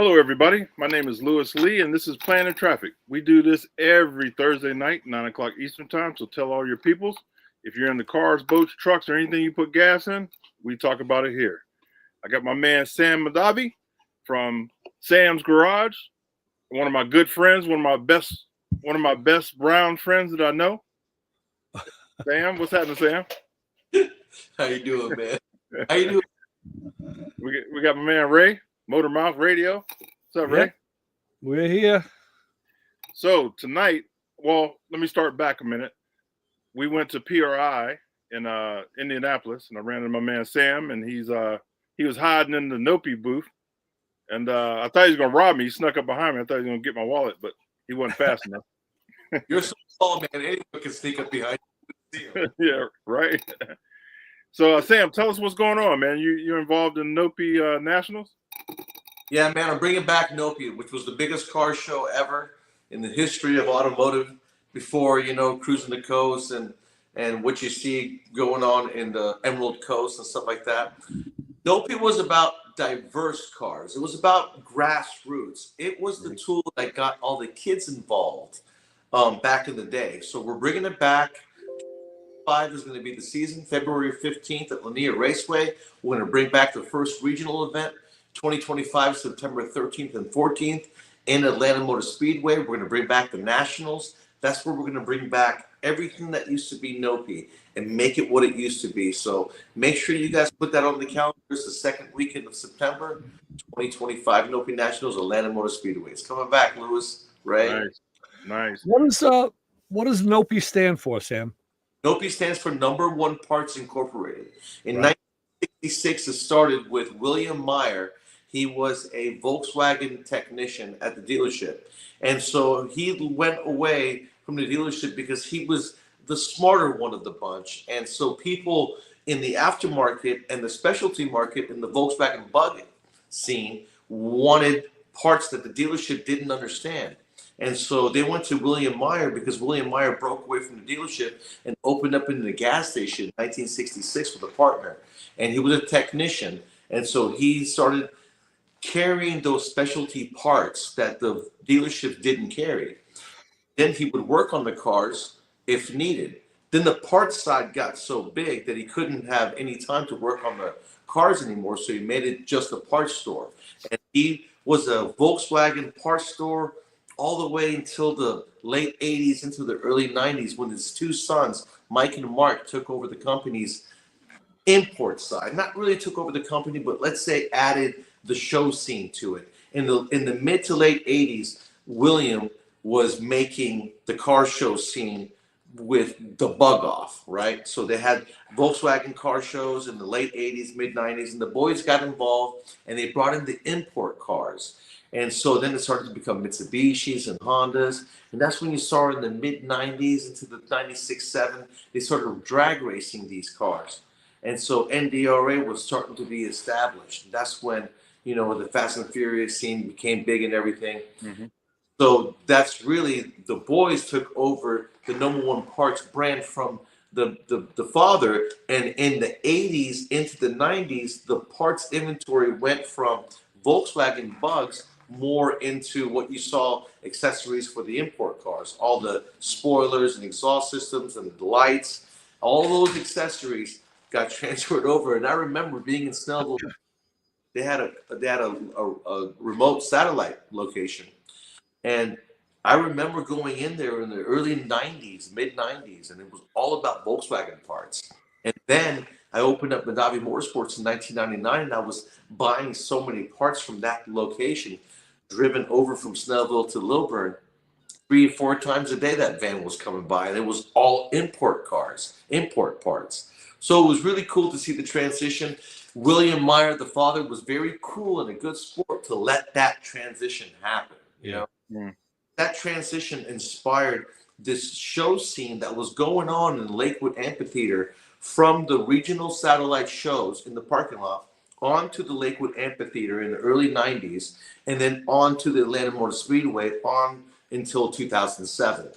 Hello, everybody. My name is Lewis Lee, and this is Planning Traffic. We do this every Thursday night, 9 o'clock Eastern Time, so tell all your peoples. If you're in the cars, boats, trucks, or anything you put gas in, we talk about it here. I got my man Sam Mahdavi from Sam's Garage, one of my good friends, one of my best brown friends that I know. Sam, what's happening, Sam? How you doing, man? How you doing? We got my man Ray, Motor Mouth Radio. What's up, Ray? Yep. We're here. So tonight, well, let me start back a minute. We went to PRI in Indianapolis, and I ran into my man Sam, and he was hiding in the NOPI booth, and I thought he was gonna rob me. He snuck up behind me. I thought he was gonna get my wallet, but he wasn't fast enough. You're so tall, man. Anyone can sneak up behind you. Yeah, right. So Sam, tell us what's going on, man. You're involved in NOPI Nationals? Yeah, man. I'm bringing back NOPI, which was the biggest car show ever in the history of automotive. Before cruising the coast and what you see going on in the Emerald Coast and stuff like that. NOPI was about diverse cars. It was about grassroots. It was the tool that got all the kids involved back in the day. So we're bringing it back. 5 is going to be the season, February 15th at Lanier Raceway. We're going to bring back the first regional event, 2025, September 13th and 14th in Atlanta Motor Speedway. We're going to bring back the Nationals. That's where we're going to bring back everything that used to be NOPI and make it what it used to be. So make sure you guys put that on the calendar. It's the second weekend of September, 2025, NOPI Nationals, Atlanta Motor Speedway. It's coming back, Lewis, right? Nice. What does NOPI stand for, Sam? NOPI stands for Number One Parts Incorporated. In 1966, it started with William Meyer. He was a Volkswagen technician at the dealership. And so he went away from the dealership because he was the smarter one of the bunch. And so people in the aftermarket and the specialty market in the Volkswagen bug scene wanted parts that the dealership didn't understand. And so they went to William Meyer because William Meyer broke away from the dealership and opened up in the gas station in 1966 with a partner. And he was a technician. And so he started carrying those specialty parts that the dealership didn't carry. Then he would work on the cars if needed. Then the parts side got so big that he couldn't have any time to work on the cars anymore. So he made it just a parts store. And he was a Volkswagen parts store all the way until the late 80s into the early 90s when his two sons, Mike and Mark, took over the company's import side. Not really took over the company, but let's say added the show scene to it. In the mid to late 80s, William was making the car show scene with the bug off, right? So they had Volkswagen car shows in the late 80s, mid 90s, and the boys got involved and they brought in the import cars. And so then it started to become Mitsubishis and Hondas. And that's when you saw in the mid 90s into the 96, 7, they started drag racing these cars. And so NDRA was starting to be established. That's when, the Fast and Furious scene became big and everything. Mm-hmm. So that's really, the boys took over the Number One Parts brand from the father. And in the 80s into the 90s, the parts inventory went from Volkswagen bugs more into what you saw accessories for the import cars, all the spoilers and exhaust systems and the lights, all those accessories got transferred over. And I remember being in Snellville. They had a remote satellite location, and I remember going in there in the early 90s, mid 90s, and it was all about Volkswagen parts. And then I opened up Mahdavi Motorsports in 1999, and I was buying so many parts from that location, driven over from Snellville to Lilburn. 3 or 4 times a day that van was coming by, and it was all import cars, import parts. So it was really cool to see the transition. William Meyer, the father, was very cool and a good sport to let that transition happen. That transition inspired this show scene that was going on in Lakewood Amphitheater from the regional satellite shows in the parking lot onto the Lakewood Amphitheater in the early 90s, and then on to the Atlanta Motor Speedway on until 2007.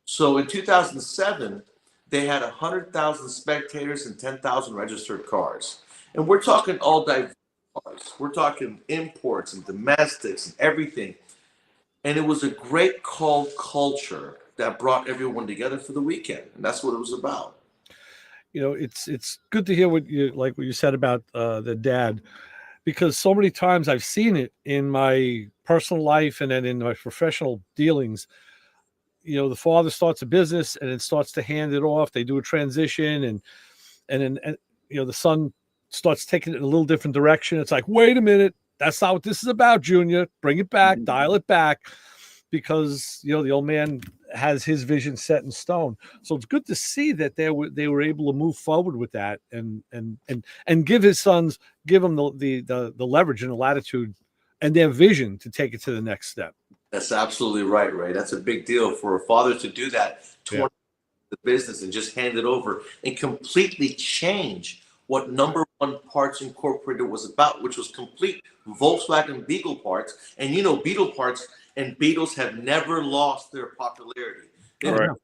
So in 2007, they had 100,000 spectators and 10,000 registered cars. And we're talking all diverse cars. We're talking imports and domestics and everything. And it was a great call culture that brought everyone together for the weekend. And that's what it was about. It's good to hear what you said about the dad, because so many times I've seen it in my personal life and then in my professional dealings. The father starts a business and then starts to hand it off. They do a transition, and the son starts taking it in a little different direction. It's like, wait a minute, that's not what this is about, Junior. Bring it back, dial it back, because the old man has his vision set in stone. So it's good to see that they were able to move forward with that and give them the leverage and the latitude and their vision to take it to the next step. That's absolutely right, Ray. That's a big deal for a father to do that. The business and just hand it over and completely change what Number One Parts Incorporated was about, which was complete Volkswagen Beetle parts. And Beetle parts and Beetles have never lost their popularity. They've been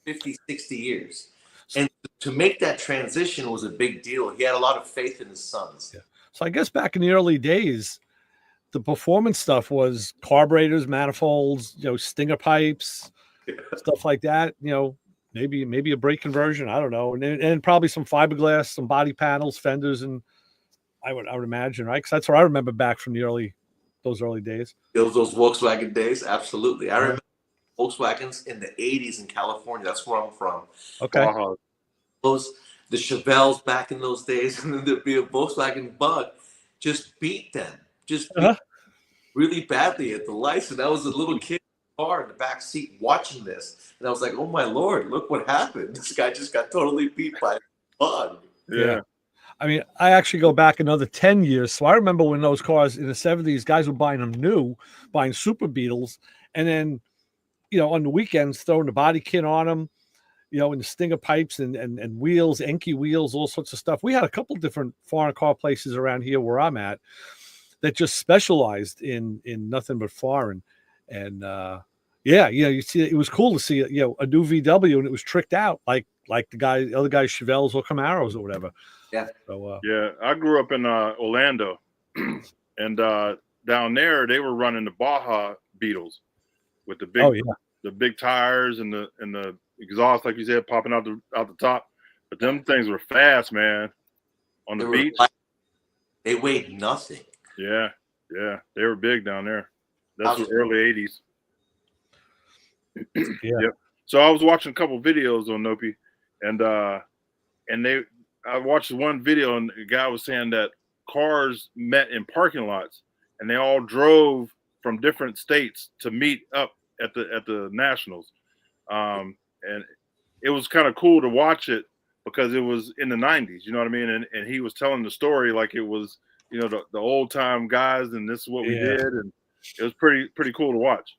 50, 60 years. And to make that transition was a big deal. He had a lot of faith in his sons. Yeah. So I guess back in the early days, the performance stuff was carburetors, manifolds, stinger pipes, stuff like that. Maybe a brake conversion. I don't know, and probably some fiberglass, some body panels, fenders, and I would imagine, right? Because that's what I remember back from those early days. Those Volkswagen days, absolutely. I remember Volkswagens in the '80s in California. That's where I'm from. Okay. The Chevelles back in those days, and then there'd be a Volkswagen Bug, just beat them, really badly at the lights. And I was a little kid in the car in the back seat watching this, and I was like, "Oh my Lord, look what happened! This guy just got totally beat by a Bug." Yeah. I mean, I actually go back another 10 years. So I remember when those cars in the 70s, guys were buying them new, buying Super Beetles, and then, on the weekends, throwing the body kit on them, and the stinger pipes and wheels, Enki wheels, all sorts of stuff. We had a couple different foreign car places around here where I'm at that just specialized in nothing but foreign. And you see, it was cool to see a new VW, and it was tricked out like the other guys' Chevelles or Camaros or whatever. Yeah. So I grew up in Orlando, and down there they were running the Baja Beetles with the big tires and the exhaust, like you said, popping out the top. But them things were fast, man. On the beach, they weighed nothing. Yeah, they were big down there. That's the early '80s. Yep. So I was watching a couple videos on NOPI, and I watched one video, and the guy was saying that cars met in parking lots, and they all drove from different states to meet up at the Nationals. And it was kind of cool to watch it because it was in the '90s, you know what I mean? And he was telling the story like it was, the old time guys, and this is what we did, and it was pretty cool to watch.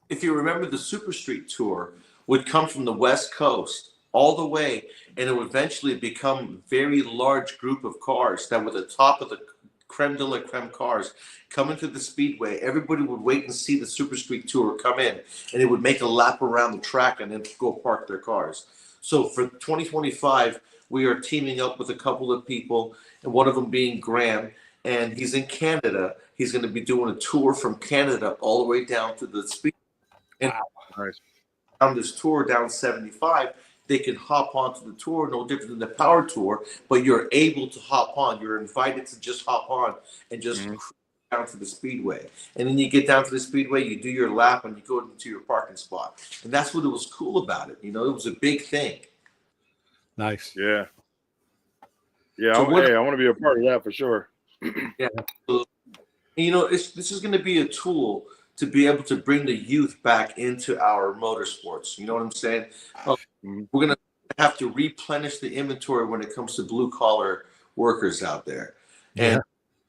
If you remember, the Super Street Tour would come from the West Coast all the way, and it would eventually become a very large group of cars that were the top of the creme de la creme cars coming to the Speedway. Everybody would wait and see the Super Street Tour come in, and it would make a lap around the track and then go park their cars. So for 2025, we are teaming up with a couple of people, and one of them being Graham, and he's in Canada. He's going to be doing a tour from Canada all the way down to the Speedway. And on this tour down 75, they can hop onto the tour, no different than the power tour, but you're able to hop on. You're invited to just hop on and just cruise down to the Speedway. And then you get down to the Speedway, you do your lap, and you go into your parking spot. And that's what it was cool about it. It was a big thing. Nice. Yeah. Yeah, So I want to be a part of that for sure. Yeah. So, this is going to be a tool to be able to bring the youth back into our motorsports. You know what I'm saying? We're going to have to replenish the inventory when it comes to blue-collar workers out there. And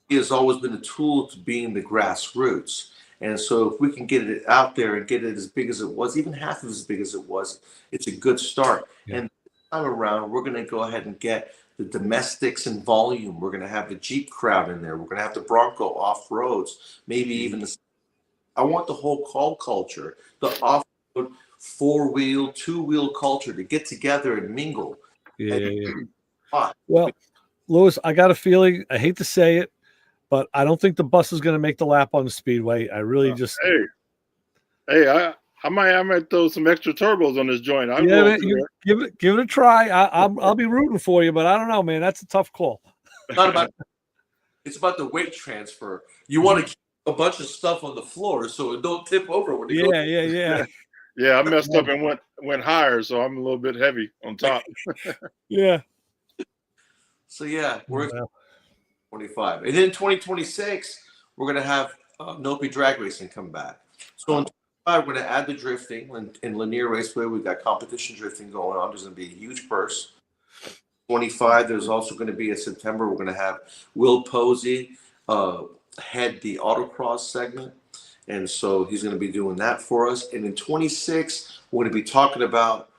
it has always been a tool to being the grassroots. And so if we can get it out there and get it as big as it was, even half of as big as it was, it's a good start. Yeah. And this time around, we're going to go ahead and get the domestics in volume. We're going to have the Jeep crowd in there. We're going to have the Bronco off-roads, maybe even the... I want the whole call culture, the off-road, four-wheel, two-wheel culture to get together and mingle. Yeah. Well, Louis, I got a feeling, I hate to say it, but I don't think the bus is going to make the lap on the speedway. I really just I might throw some extra turbos on this joint. I'll yeah, go man, up to you there. give it a try. I'll be rooting for you, but I don't know, man. That's a tough call. Not about it's about the weight transfer. You want to keep a bunch of stuff on the floor so it don't tip over when it goes. Yeah. Yeah, I messed up and went higher, so I'm a little bit heavy on top. Yeah. So yeah, we're Wow. 25, and then 2026 we're gonna have NOPI drag racing come back. So in 25 we're gonna add the drifting in Lanier Raceway. We've got competition drifting going on. There's gonna be a huge purse. 25. There's also going to be in September. We're going to have Will Posey head the autocross segment, and so he's going to be doing that for us. And in 26, we're going to be talking about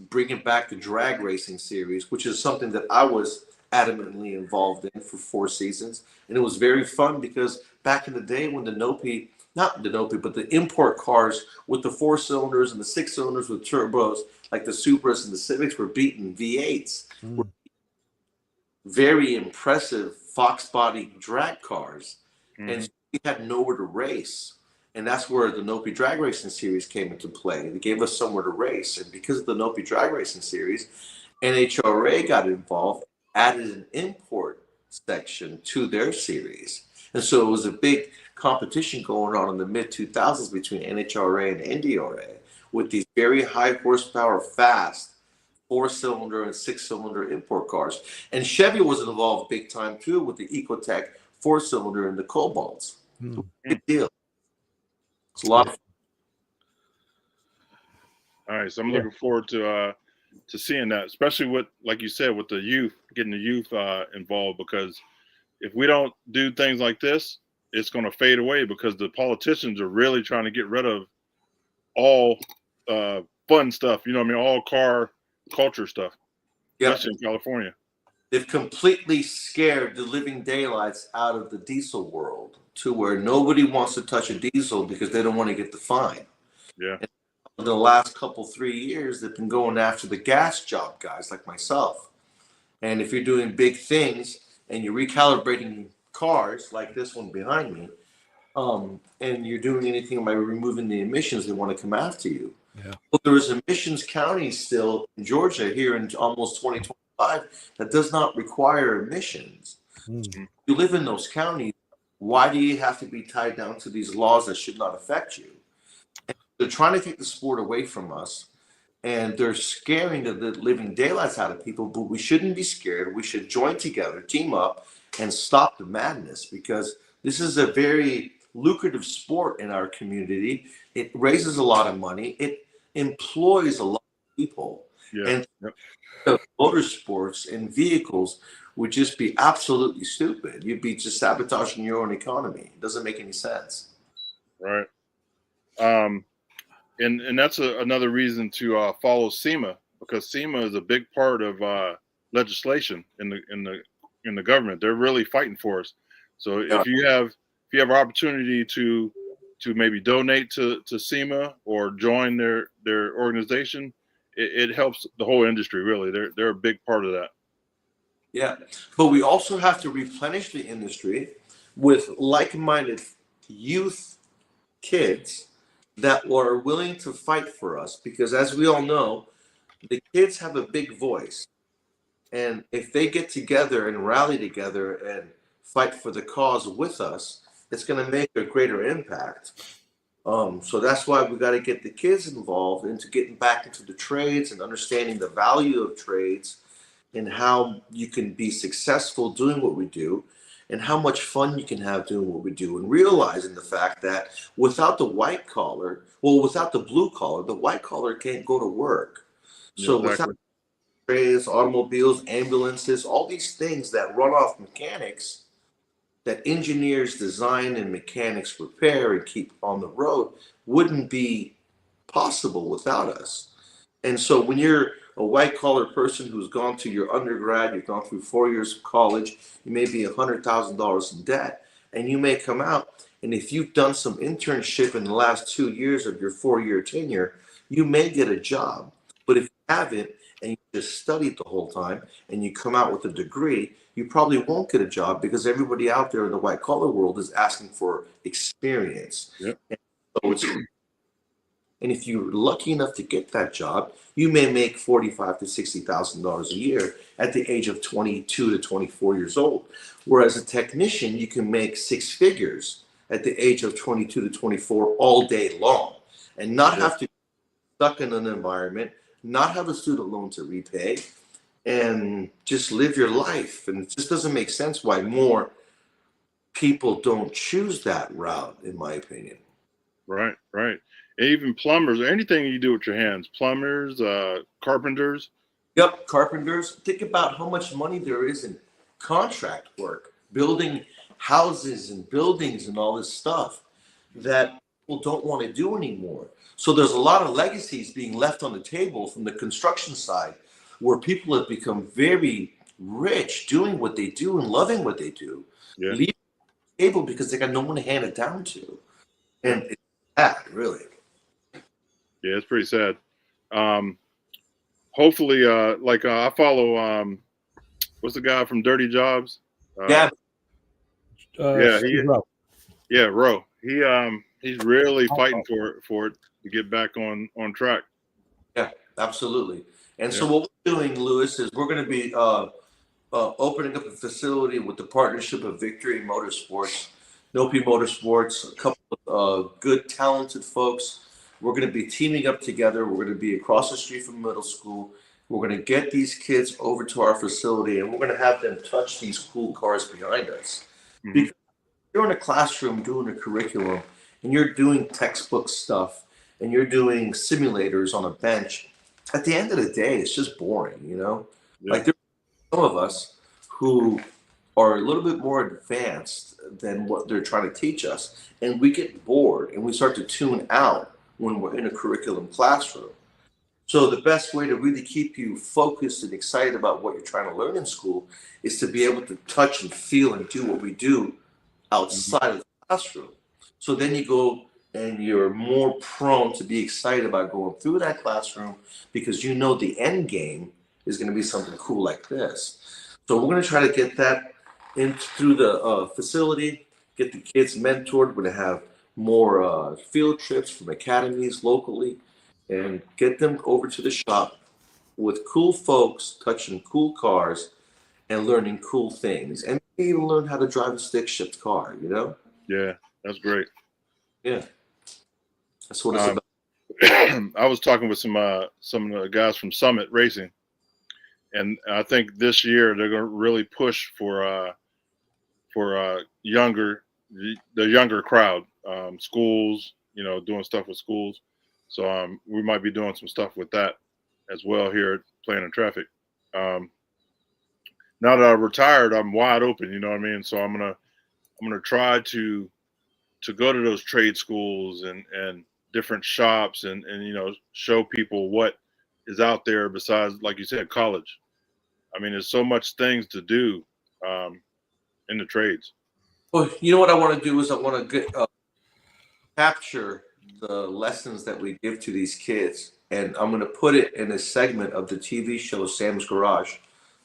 bringing back the drag racing series, which is something that I was adamantly involved in for 4 seasons, and it was very fun because back in the day when the NOPI, not the NOPI, but the import cars with the 4 cylinders and the 6 cylinders with turbos, like the Supras and the Civics, were beating V8s. Very impressive Fox body drag cars, and so we had nowhere to race, and that's where the NOPI drag racing series came into play. They gave us somewhere to race, and because of the NOPI drag racing series, NHRA got involved, added an import section to their series, and so it was a big competition going on in the mid 2000s between NHRA and NDRA with these very high horsepower, fast 4-cylinder and 6-cylinder import cars. And Chevy was involved big time too with the Ecotec 4-cylinder and the Cobalts. Big deal. It's a lot of fun. All right, so I'm looking forward to seeing that, especially with, like you said, with the youth, getting the youth involved, because if we don't do things like this, it's going to fade away because the politicians are really trying to get rid of all fun stuff. You know what I mean? All car culture stuff, especially in California. They've completely scared the living daylights out of the diesel world to where nobody wants to touch a diesel because they don't want to get the fine. Yeah. And in the last 3 years, they've been going after the gas job guys like myself. And if you're doing big things and you're recalibrating cars like this one behind me, and you're doing anything by removing the emissions, they want to come after you. Yeah. But there is emissions county still in Georgia here in almost 2025 that does not require emissions. So you live in those counties, why do you have to be tied down to these laws that should not affect you? And they're trying to take the sport away from us, and they're scaring the living daylights out of people, but we shouldn't be scared. We should join together, team up, and stop the madness, because this is a very lucrative sport in our community. It raises a lot of money. It employs a lot of people. And motorsports and vehicles would just be absolutely stupid. You'd be just sabotaging your own economy. It doesn't make any sense. Right. And that's another reason to follow SEMA, because SEMA is a big part of legislation in the government. They're really fighting for us. So if you have an opportunity to maybe donate to SEMA or join their organization, it helps the whole industry. Really, they're a big part of that. Yeah, but we also have to replenish the industry with like-minded youth kids that are willing to fight for us, because as we all know, the kids have a big voice, and if they get together and rally together and fight for the cause with us, it's going to make a greater impact. So that's why we got to get the kids involved into getting back into the trades and understanding the value of trades and how you can be successful doing what we do and how much fun you can have doing what we do, and realizing the fact that without the white collar, without the blue collar, the white collar can't go to work. So without trades, automobiles, ambulances, all these things that run off mechanics, that engineers design and mechanics repair and keep on the road, wouldn't be possible without us. And so when you're a white collar person who's gone to your undergrad, you've gone through 4 years of college, you may be $100,000 in debt, and you may come out, and if you've done some internship in the last 2 years of your 4-year tenure, you may get a job. But if you haven't, and you just studied the whole time and you come out with a degree, you probably won't get a job because everybody out there in the white collar world is asking for experience. Yep. And if you're lucky enough to get that job, you may make $45,000 to $60,000 a year at the age of 22 to 24 years old. Whereas a technician, you can make six figures at the age of 22 to 24 all day long, and not have to be stuck in an environment, not have a student loan to repay, and just live your life. And it just doesn't make sense why more people don't choose that route, in my opinion. Right, right. And even plumbers, or anything you do with your hands, plumbers, carpenters. Yep, carpenters. Think about how much money there is in contract work, building houses and buildings and all this stuff that people don't want to do anymore. So there's a lot of legacies being left on the table from the construction side where people have become very rich doing what they do and loving what they do. Yeah. Leaving the table because they got no one to hand it down to. And it's sad, really. Yeah, it's pretty sad. Hopefully, I follow, what's the guy from Dirty Jobs? Yeah. Roe. He's really fighting for it to get back on track. Yeah, absolutely. And so what we're doing, Lewis, is we're going to be opening up a facility with the partnership of Victory Motorsports, NOPI Motorsports, a couple of good, talented folks. We're going to be teaming up together. We're going to be across the street from middle school. We're going to get these kids over to our facility, and we're going to have them touch these cool cars behind us. Mm-hmm. Because you're in a classroom doing a curriculum, and you're doing textbook stuff, and you're doing simulators on a bench. At the end of the day, it's just boring, you know? Yeah. Like, there's some of us who are a little bit more advanced than what they're trying to teach us, and we get bored, and we start to tune out when we're in a curriculum classroom. So the best way to really keep you focused and excited about what you're trying to learn in school is to be able to touch and feel and do what we do outside of the classroom. So then you go and you're more prone to be excited about going through that classroom because you know the end game is going to be something cool like this. So we're going to try to get that in through the facility, get the kids mentored. We're going to have more field trips from academies locally and get them over to the shop with cool folks touching cool cars and learning cool things, and maybe even learn how to drive a stick shift car, you know? Yeah, that's great. Yeah, that's what it's about. I was talking with some of the guys from Summit Racing, and I think this year they're going to really push for the younger crowd, schools, you know, doing stuff with schools. So we might be doing some stuff with that as well here at Planning Traffic. Now that I've retired, I'm wide open, you know what I mean? So I'm gonna try to go to those trade schools and different shops and you know, show people what is out there besides, like you said, college. I mean, there's so much things to do in the trades. Well, you know what I want to do is I want to capture the lessons that we give to these kids, and I'm going to put it in a segment of the TV show Sam's Garage,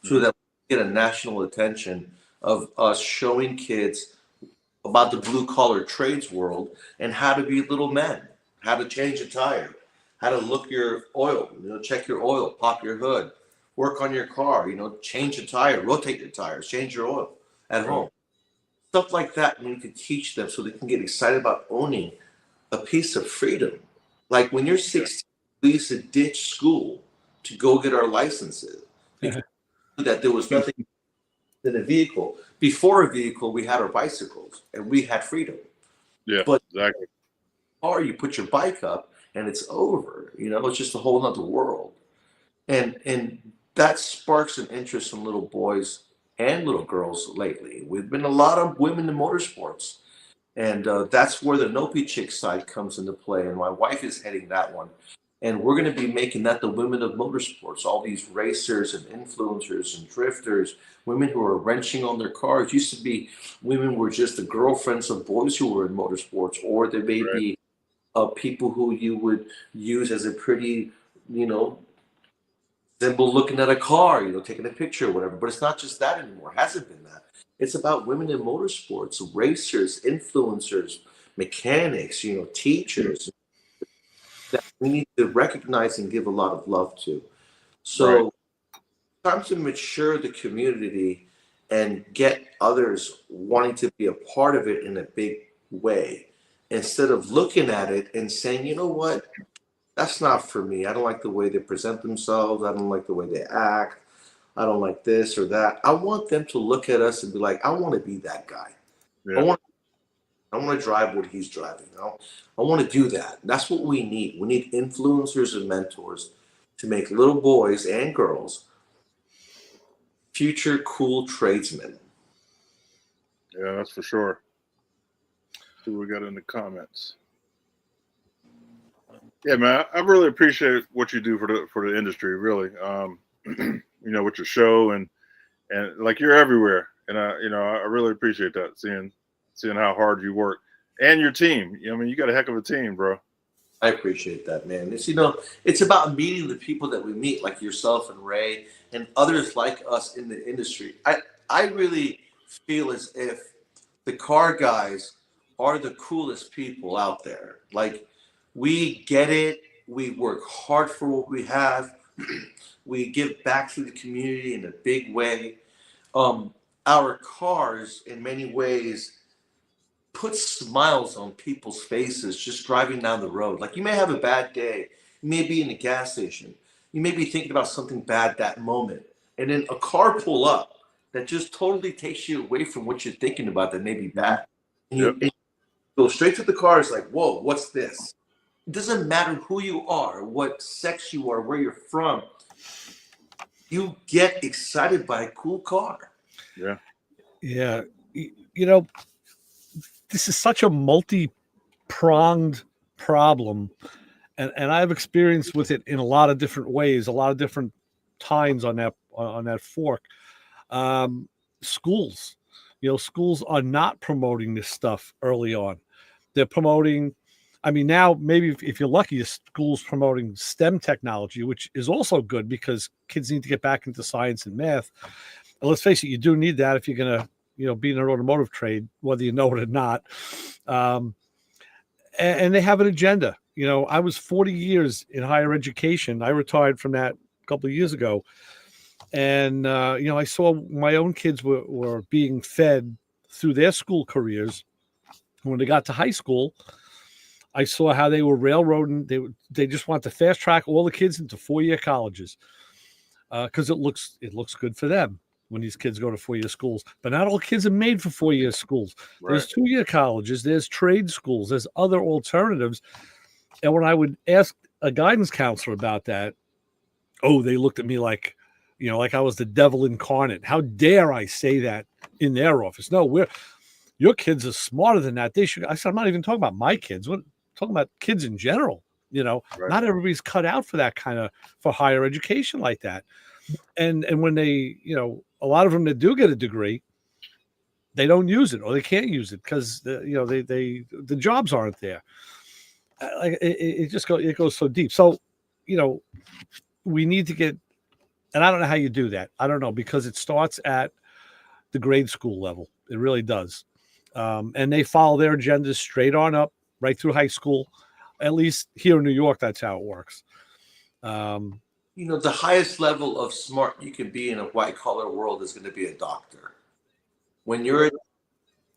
so that we get a national attention of us showing kids about the blue collar trades world and how to be little men, how to change a tire, how to look your oil, you know, check your oil, pop your hood, work on your car, you know, change a tire, rotate your tires, change your oil at home. Stuff like that, and you can teach them so they can get excited about owning a piece of freedom. Like when you're 16, we used to ditch school to go get our licenses because that there was nothing in a vehicle. Before a vehicle, we had our bicycles and we had freedom. Yeah, but exactly. Or you put your bike up and it's over. You know, it's just a whole nother world. And that sparks an interest in little boys and little girls lately. We've been a lot of women in motorsports. And that's where the NOPI chick side comes into play. And my wife is heading that one. And we're going to be making that the women of motorsports, all these racers and influencers and drifters, women who are wrenching on their cars. Used to be women who were just the girlfriends of boys who were in motorsports, or they may be people who you would use as a pretty, you know, Simple looking at a car, taking a picture or whatever. But it's not just that anymore. It hasn't been that. It's about women in motorsports, racers, influencers, mechanics, teachers that we need to recognize and give a lot of love to. Right. So time to mature the community and get others wanting to be a part of it in a big way, instead of looking at it and saying, you know what, that's not for me. I don't like the way they present themselves. I don't like the way they act. I don't like this or that. I want them to look at us and be like, I want to be that guy. Yeah. I want to drive what he's driving. I want to do that. That's what we need. We need influencers and mentors to make little boys and girls future cool tradesmen. Yeah, that's for sure. See what we got in the comments. Yeah, man, I really appreciate what you do for the industry. Really, with your show and like you're everywhere, and I really appreciate that. Seeing how hard you work and your team. I mean, you got a heck of a team, bro. I appreciate that, man. It's about meeting the people that we meet, like yourself and Ray and others like us in the industry. I really feel as if the car guys are the coolest people out there. Like, we get it. We work hard for what we have. We give back to the community in a big way. Our cars, in many ways, put smiles on people's faces just driving down the road. Like, you may have a bad day. You may be in a gas station. You may be thinking about something bad that moment. And then a car pull up that just totally takes you away from what you're thinking about that may be bad. And you go straight to the car. It's like, whoa, what's this? It doesn't matter who you are, what sex you are, where you're from. You get excited by a cool car. Yeah. Yeah. This is such a multi-pronged problem. And I've experienced with it in a lot of different ways, a lot of different times on that fork. Schools are not promoting this stuff early on. They're promoting, I mean, now maybe if you're lucky, a school's promoting STEM technology, which is also good because kids need to get back into science and math. And let's face it, you do need that if you're going to, be in an automotive trade, whether you know it or not. And they have an agenda. I was 40 years in higher education. I retired from that a couple of years ago. And, I saw my own kids were being fed through their school careers. When they got to high school, I saw how they were railroading. They just want to fast track all the kids into 4-year colleges because it looks good for them when these kids go to 4-year schools. But not all kids are made for 4-year schools. Right. There's 2-year colleges. There's trade schools. There's other alternatives. And when I would ask a guidance counselor about that, they looked at me like, like I was the devil incarnate. How dare I say that in their office? No, your kids are smarter than that. They should. I said, I'm not even talking about my kids. I'm talking about kids in general. Right. Not everybody's cut out for that for higher education like that. And when they, a lot of them that do get a degree, they don't use it or they can't use it because the jobs aren't there. It goes so deep. So, we need to get, and I don't know how you do that. I don't know, because it starts at the grade school level. It really does. And they follow their agendas straight on up, right through high school. At least here in New York, that's how it works. The highest level of smart you can be in a white-collar world is going to be a doctor. When you're in a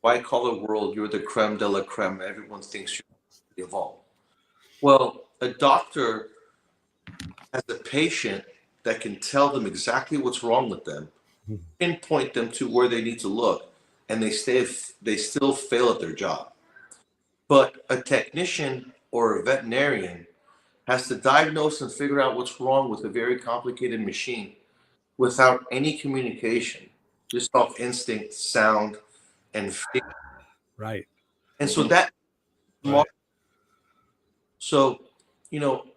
white-collar world, you're the creme de la creme. Everyone thinks you're evolved. Well, a doctor has a patient that can tell them exactly what's wrong with them, pinpoint them to where they need to look, and they still fail at their job. But a technician or a veterinarian has to diagnose and figure out what's wrong with a very complicated machine without any communication, just off instinct, sound, and feel. Right. And so that, right. So,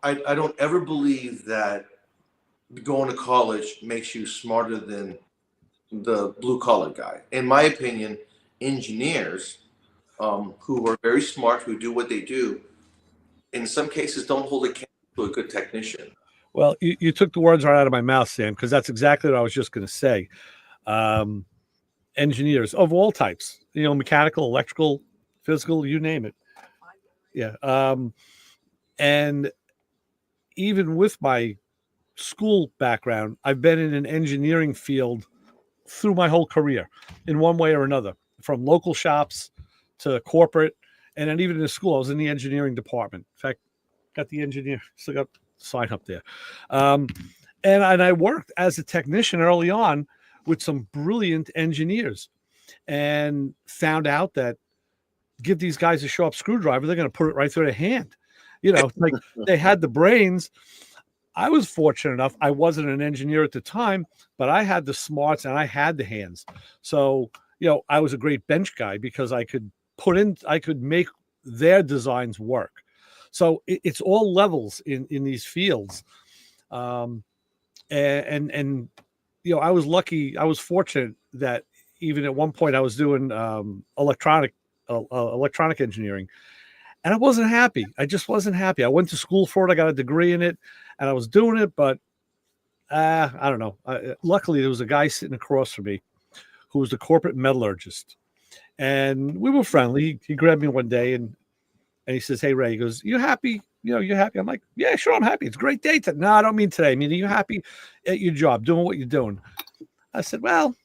I don't ever believe that going to college makes you smarter than the blue collar guy. In my opinion, engineers who are very smart, who do what they do, in some cases don't hold a candle to a good technician. Well, you took the words right out of my mouth, Sam, because that's exactly what I was just going to say. Um, Engineers of all types, mechanical, electrical, physical, you name it. Yeah. And even with my school background, I've been in an engineering field through my whole career in one way or another, from local shops to corporate. And then even in school, I was in the engineering department. In fact, got the engineer, still got the sign up there. And I worked as a technician early on with some brilliant engineers and found out that give these guys a sharp screwdriver, they're going to put it right through their hand. Like they had the brains. I was fortunate enough. I wasn't an engineer at the time, but I had the smarts and I had the hands. So, I was a great bench guy because I could make their designs work. So it's all levels in these fields. And I was lucky. I was fortunate that even at one point I was doing electronic engineering, and I wasn't happy. I just wasn't happy. I went to school for it. I got a degree in it, and I was doing it, but I don't know. Luckily, there was a guy sitting across from me who was the corporate metallurgist, and we were friendly. He grabbed me one day and he says, "Hey, Ray," he goes, "You happy? You happy?" I'm like, "Yeah, sure, I'm happy. It's a great day." No, I don't mean today. I mean, are you happy at your job, doing what you're doing? I said, "Well,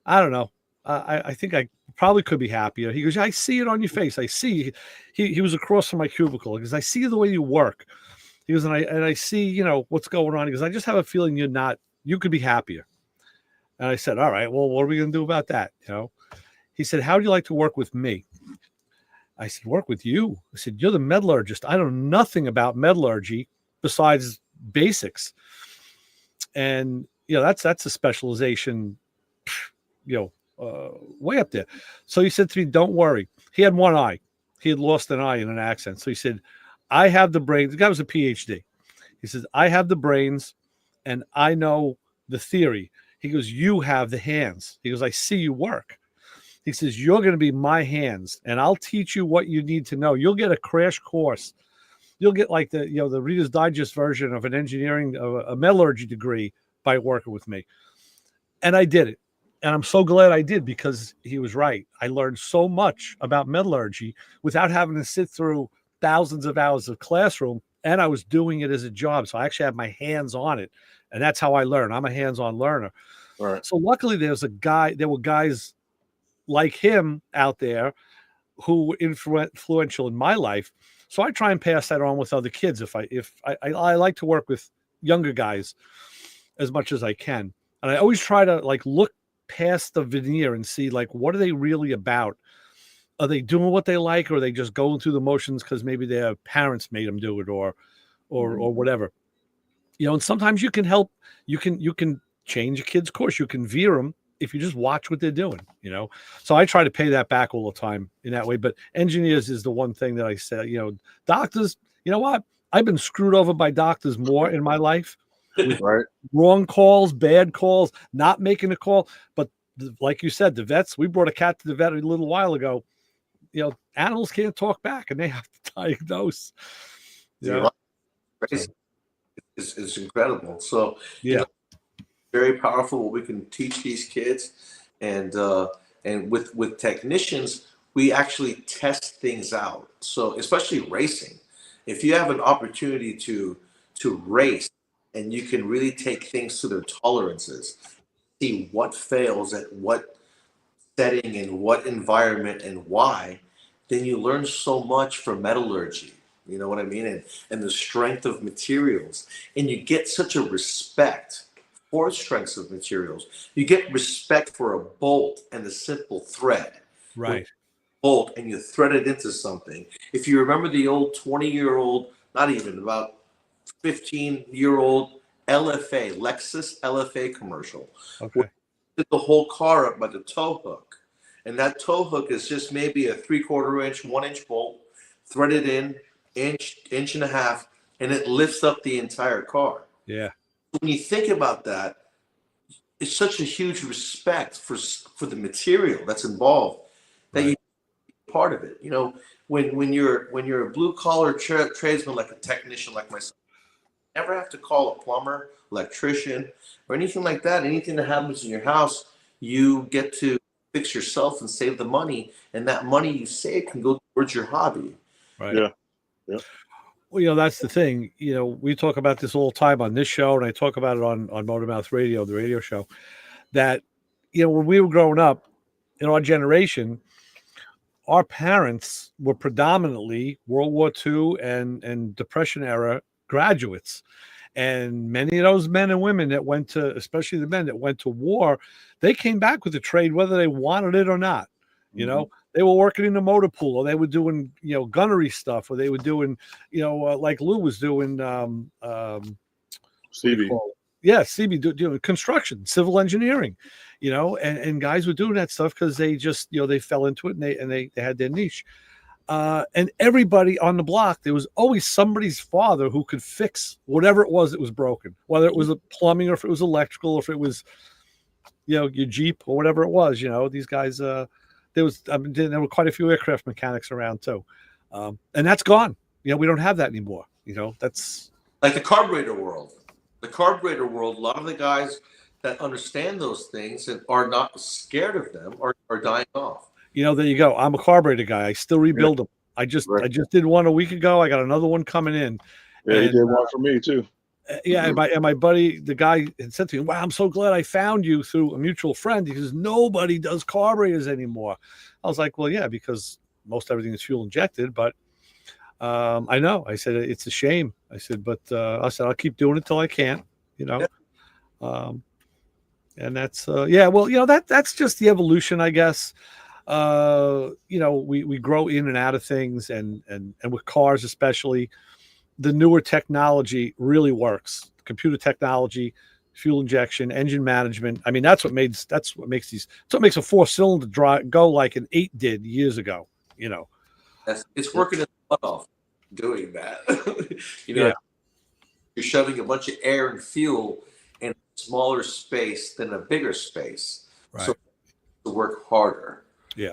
I don't know. I think I probably could be happier." He goes, "I see it on your face. I see." He was across from my cubicle because I see the way you work. He goes, and I see, what's going on. He goes, "I just have a feeling you could be happier." And I said, "All right, well, what are we going to do about that?" He said, "How would you like to work with me?" I said, "Work with you?" I said, "You're the metallurgist. I know nothing about metallurgy besides basics." And, that's a specialization, way up there. So he said to me, "Don't worry." He had one eye. He had lost an eye in an accident. So he said, "I have the brains." The guy was a PhD. He says, "I have the brains and I know the theory." He goes, "You have the hands." He goes, "I see you work." He says, "You're going to be my hands and I'll teach you what you need to know. You'll get a crash course. You'll get like the Reader's Digest version of an engineering, a metallurgy degree by working with me." And I did it. And I'm so glad I did because he was right. I learned so much about metallurgy without having to sit through thousands of hours of classroom. And I was doing it as a job. So I actually had my hands on it. And that's how I learn. I'm a hands-on learner. Right. So luckily there were guys like him out there who were influential in my life. So I try and pass that on with other kids. If I like to work with younger guys as much as I can. And I always try to look past the veneer and see what are they really about? Are they doing what they like, or are they just going through the motions because maybe their parents made them do it or whatever? And sometimes you can help, you can change a kid's course. You can veer them if you just watch what they're doing, So I try to pay that back all the time in that way. But engineers is the one thing that I say, doctors, you know what? I've been screwed over by doctors more in my life. Right. Wrong calls, bad calls, not making a call. But like you said, the vets, we brought a cat to the vet a little while ago. Animals can't talk back and they have to diagnose. Yeah. It's incredible. So, Yeah. very powerful what we can teach these kids. And with technicians, we actually test things out. So especially racing, if you have an opportunity to race and you can really take things to their tolerances, see what fails at what setting and what environment and why, then you learn so much from metallurgy. You know what I mean? And the strength of materials. And you get such a respect for strengths of materials. You get respect for a bolt and a simple thread. Right. Bolt and you thread it into something. If you remember the old 20-year-old, not even about 15-year-old LFA, Lexus LFA commercial. Okay. Did the whole car up by the tow hook. And that tow hook is just maybe a 3/4 inch, 1-inch bolt, threaded in, inch and a half, and it lifts up the entire car. Yeah. When you think about that, it's such a huge respect for the material that's involved that Right. you're part of it. When you're a blue collar tradesman like a technician like myself, never have to call a plumber, electrician, or anything like that. Anything that happens in your house, you get to fix yourself and save the money, and that money you save can go towards your hobby. Right. Yeah. Yeah. Well, that's the thing. We talk about this all the time on this show, and I talk about it on Motormouth Radio, the radio show, that, when we were growing up, in our generation, our parents were predominantly World War II and Depression era graduates. And many of those men and women that went to, especially the men that went to war, they came back with a trade, whether they wanted it or not. They were working in the motor pool, or they were doing, gunnery stuff, or they were doing, like Lou was doing, CB. CB doing construction, civil engineering, and guys were doing that stuff because they just, they fell into it and they had their niche. And everybody on the block, there was always somebody's father who could fix whatever it was that was broken, whether it was a plumbing or if it was electrical, or if it was, your Jeep or whatever it was. These guys, there were quite a few aircraft mechanics around too, and that's gone. We don't have that anymore. That's like the carburetor world. The carburetor world, a lot of the guys that understand those things and are not scared of them are dying off. There you go. I'm a carburetor guy. I still rebuild them. I just did one a week ago. I got another one coming in. Yeah, he did one for me too. And my buddy, the guy, had said to me, "Wow, I'm so glad I found you through a mutual friend, because nobody does carburetors anymore." I was like, "Well, yeah, because most everything is fuel injected." But I know. I said it's a shame. I said, but I'll keep doing it till I can't. And that's that's just the evolution, I guess. We grow in and out of things, and with cars especially, the newer technology really works. Computer technology, fuel injection, engine management. I mean, that's what makes a 4-cylinder drive go like an 8 did years ago. It's working its butt off doing that. You're shoving a bunch of air and fuel in a smaller space than a bigger space, right. So to work harder. Yeah.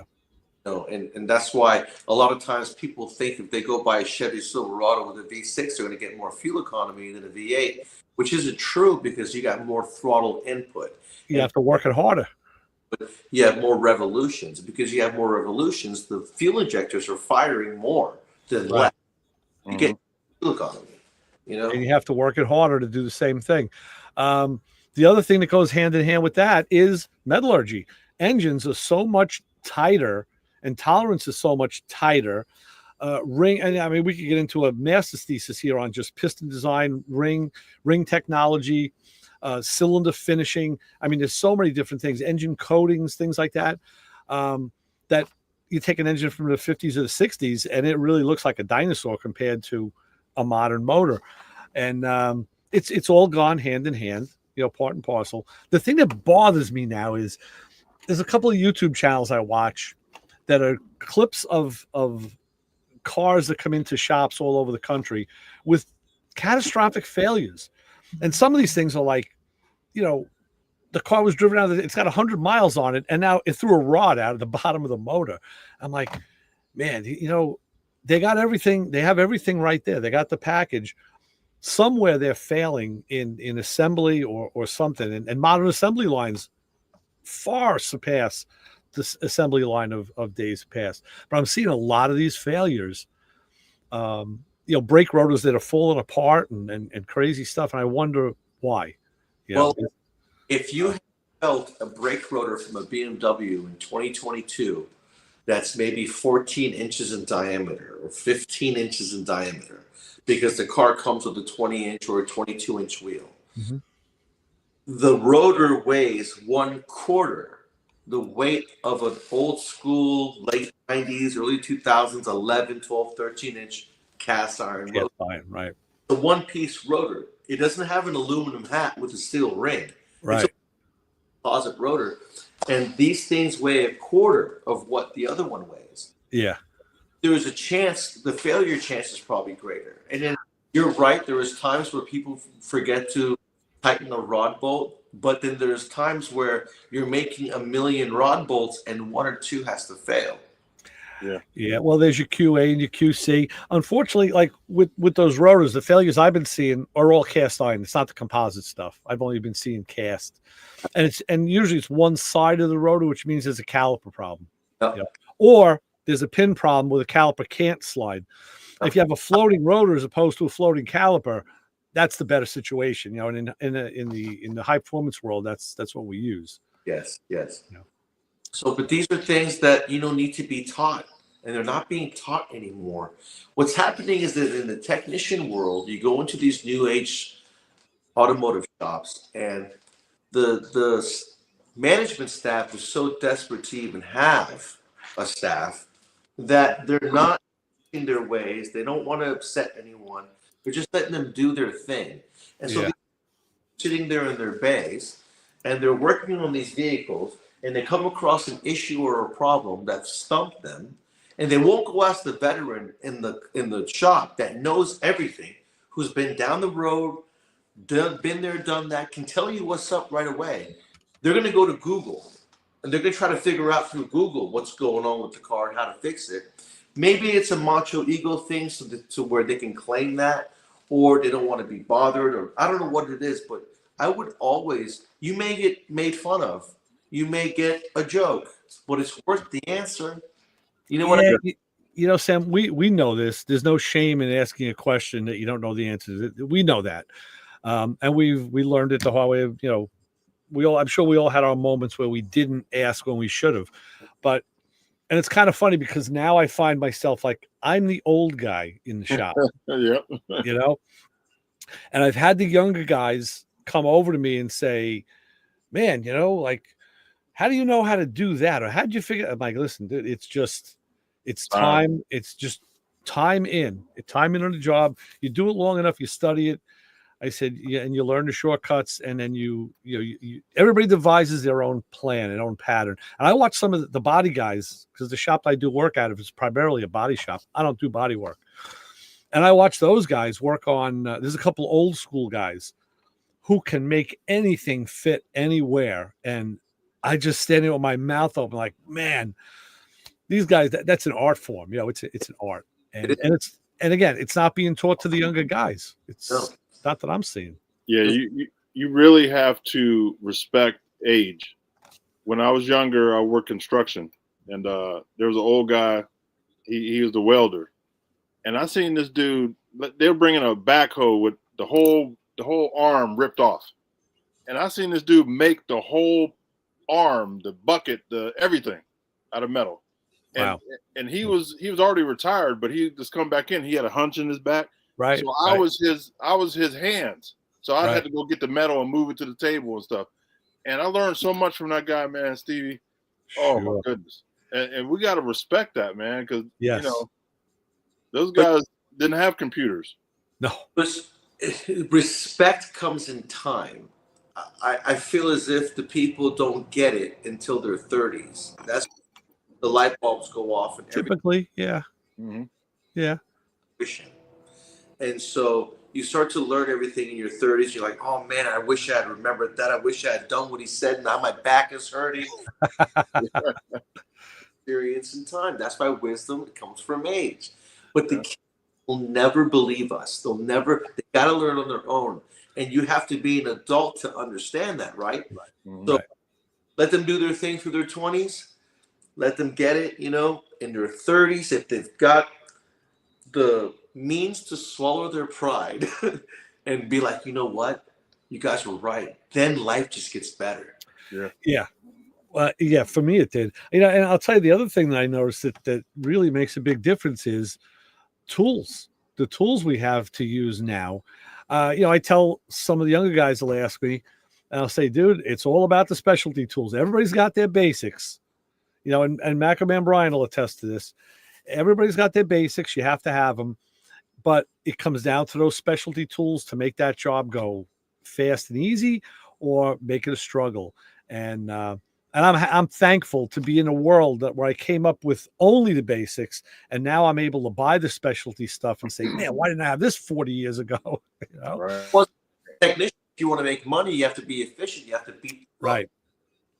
And that's why a lot of times people think if they go buy a Chevy Silverado with a V6, they're going to get more fuel economy than a V8, which isn't true, because you got more throttle input. You have to work it harder. But you have more revolutions. Because you have more revolutions, the fuel injectors are firing more than less. You get fuel economy. And you have to work it harder to do the same thing. The other thing that goes hand in hand with that is metallurgy. Engines are so much tighter, and tolerance is so much tighter. We could get into a master's thesis here on just piston design, ring technology, cylinder finishing. I mean, there's so many different things, engine coatings, things like that, that you take an engine from the 50s or the 60s, and it really looks like a dinosaur compared to a modern motor. And it's all gone hand in hand, part and parcel. The thing that bothers me now is there's a couple of YouTube channels I watch that are clips of cars that come into shops all over the country with catastrophic failures. And some of these things are like, the car was driven out it's got 100 miles on it, and now it threw a rod out of the bottom of the motor. I'm like, man, they got everything. They have everything right there. They got the package. Somewhere they're failing in assembly or something. And modern assembly lines far surpass the assembly line of days past. But I'm seeing a lot of these failures. Brake rotors that are falling apart and crazy stuff. And I wonder why. If you felt a brake rotor from a BMW in 2022 that's maybe 14 inches in diameter or 15 inches in diameter, because the car comes with a 20-inch or a 22-inch wheel, the rotor weighs 1/4 the weight of an old school late 90s, early 2000s, 11, 12, 13-inch cast iron rotor. Right. The one-piece rotor. It doesn't have an aluminum hat with a steel ring. Right. It's a composite rotor. And these things weigh 1/4 of what the other one weighs. Yeah. There is a chance, the failure chance is probably greater. And then you're right, there is times where people forget to tighten a rod bolt. But then there's times where you're making 1 million rod bolts and 1 or 2 has to fail. Yeah. Well, there's your QA and your QC. Unfortunately, like with those rotors, the failures I've been seeing are all cast iron. It's not the composite stuff. I've only been seeing cast, and usually it's one side of the rotor, which means there's a caliper problem. Yep. You know? Or there's a pin problem where the caliper can't slide. If you have a floating rotor as opposed to a floating caliper, that's the better situation. You know, and in the high performance world, that's what we use. Yes. Yes. Yeah. So, but these are things that need to be taught, and they're not being taught anymore. What's happening is that in the technician world, you go into these new age automotive shops, and the management staff is so desperate to even have a staff that they're not in their ways. They don't want to upset anyone. They're just letting them do their thing, and so they're sitting there in their bays, and they're working on these vehicles. And they come across an issue or a problem that stumped them, and they won't go ask the veteran in the shop that knows everything, who's been down the road, been there, done that, can tell you what's up right away. They're going to go to Google, and they're going to try to figure out through Google what's going on with the car and how to fix it. Maybe it's a macho ego thing, to where they can claim that, or they don't want to be bothered, or I don't know what it is. But I would always, you may get made fun of. You may get a joke, but it's worth the answer. You know what I mean? You know, Sam, we know this. There's no shame in asking a question that you don't know the answer to. We know that. And we learned it the hard way. You know, I'm sure we all had our moments where we didn't ask when we should have. And it's kind of funny because now I find myself like I'm the old guy in the shop. Yeah. You know? And I've had the younger guys come over to me and say, man, you know, like, how do you know how to do that? Or how'd you figure? I'm like, listen, dude, it's time. It's just time in on the job. You do it long enough, you study it. I said, yeah, and you learn the shortcuts, and then you everybody devises their own plan and own pattern. And I watch some of the body guys, because the shop I do work out of is primarily a body shop. I don't do body work. And I watch those guys work on, there's a couple old school guys who can make anything fit anywhere. And I just standing with my mouth open, like, man, these guys, that's an art form. You know, it's an art. And again, it's not being taught to the younger guys. It's not that I'm seeing. Yeah, you really have to respect age. When I was younger, I worked construction, and there was an old guy. He was the welder, and I seen this dude. They were bringing a backhoe with the whole arm ripped off, and I seen this dude make the whole arm, the bucket, the everything out of metal. And, wow. And he was already retired, but he just come back in. He had a hunch in his back. Right. So I was his hands. So I had to go get the metal and move it to the table and stuff. And I learned so much from that guy, man, Stevie. Oh my goodness. And we got to respect that, man, because you know, those guys didn't have computers. No. Respect comes in time. I feel as if the people don't get it until their 30s. That's the light bulbs go off, and typically, yeah. Mm-hmm. Yeah. And so you start to learn everything in your 30s. You're like, oh man, I wish I had remembered that. I wish I had done what he said. Now my back is hurting. Experience in time. That's why wisdom comes from age. But the kids will never believe us. They got to learn on their own. And you have to be an adult to understand that, right? So let them do their thing through their 20s. Let them get it, you know, in their 30s. If they've got the means to swallow their pride and be like, you know what? You guys were right. Then life just gets better. Yeah. Yeah. Well, yeah, for me it did. You know, and I'll tell you the other thing that I noticed that really makes a big difference is tools. The tools we have to use now. You know, I tell some of the younger guys will ask me, and I'll say, dude, it's all about the specialty tools. Everybody's got their basics. You know, and Macro Man Brian will attest to this. Everybody's got their basics. You have to have them. But it comes down to those specialty tools to make that job go fast and easy or make it a struggle. And I'm thankful to be in a world where I came up with only the basics, and now I'm able to buy the specialty stuff and say, man, why didn't I have this 40 years ago? You know? Well, technician, if you want to make money, you have to be efficient. You have to beat right.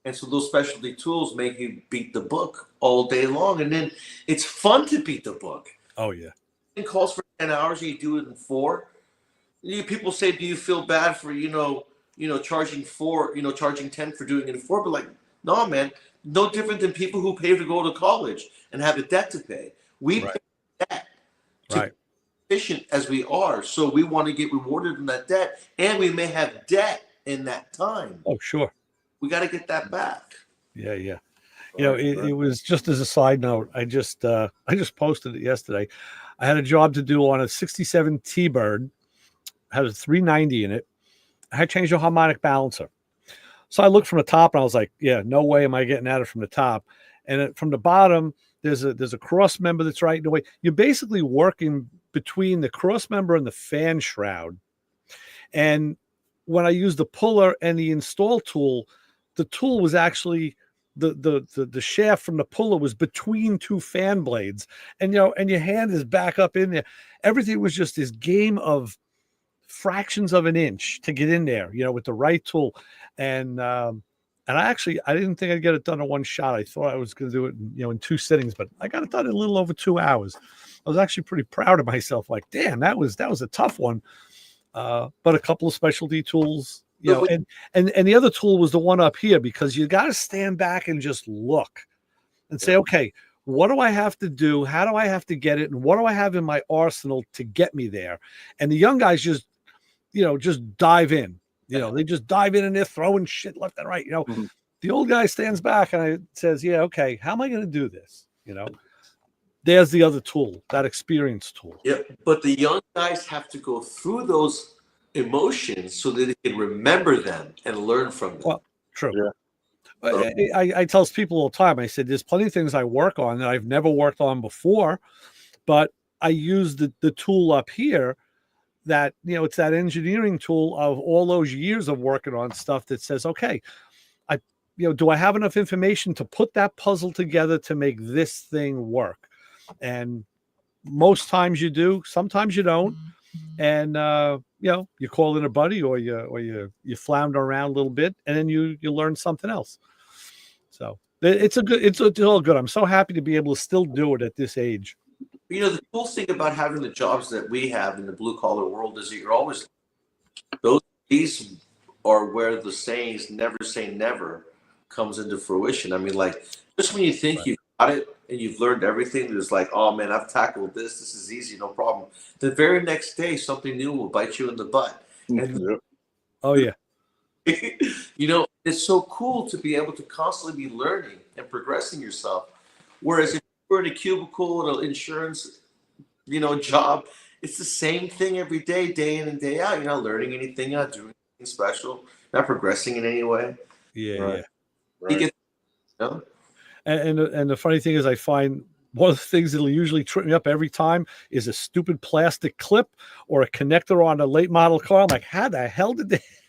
And so those specialty tools make you beat the book all day long. And then it's fun to beat the book. Oh, yeah. It calls for 10 hours, you do it in 4. People say, do you feel bad for, charging 4, charging 10 for doing it in 4? But like, no, man, no different than people who pay to go to college and have a debt to pay. We pay debt to be efficient as we are. So we want to get rewarded in that debt, and we may have debt in that time. Oh, sure. We got to get that back. Yeah, yeah. It was, just as a side note, I just posted it yesterday. I had a job to do on a 67 T-Bird, had a 390 in it. I had changed the harmonic balancer. So I looked from the top and I was like, yeah, no way am I getting at it from the top. And from the bottom, there's a cross member that's right in the way. You're basically working between the cross member and the fan shroud. And when I used the puller and the install tool, the tool was actually the shaft from the puller was between 2 fan blades, and and your hand is back up in there. Everything was just this game of fractions of an inch to get in there, with the right tool. And I didn't think I'd get it done in one shot. I thought I was going to do it, in 2 sittings, but I got it done in a little over 2 hours. I was actually pretty proud of myself. Like, damn, that was a tough one. But a couple of specialty tools. And the other tool was the one up here, because you got to stand back and just look and say, okay, what do I have to do? How do I have to get it? And what do I have in my arsenal to get me there? And the young guys just dive in, they just dive in and they're throwing shit left and right. The old guy stands back and says, yeah, okay, how am I going to do this? There's the other tool, that experience tool. Yeah. But the young guys have to go through those emotions so that they can remember them and learn from them. Well, true. Yeah. I tell people all the time, I said, there's plenty of things I work on that I've never worked on before, but I use the tool up here that, it's that engineering tool of all those years of working on stuff that says, okay, do I have enough information to put that puzzle together to make this thing work? And most times you do, sometimes you don't. And, you call in a buddy or you flounder around a little bit, and then you learn something else. So it's all good. I'm so happy to be able to still do it at this age. The cool thing about having the jobs that we have in the blue collar world is that you're always, these are where the sayings never say never comes into fruition. I mean, like, just when you think you've got it and you've learned everything, there's like, oh man, I've tackled this. This is easy, no problem. The very next day, something new will bite you in the butt. And oh yeah. It's so cool to be able to constantly be learning and progressing yourself. Whereas if you're in a cubicle at an insurance, job, it's the same thing every day, day in and day out. You're not learning anything, you're not doing anything special, not progressing in any way. Yeah, right. Yeah. Right. And the funny thing is, I find one of the things that'll usually trip me up every time is a stupid plastic clip or a connector on a late model car. I'm like, how the hell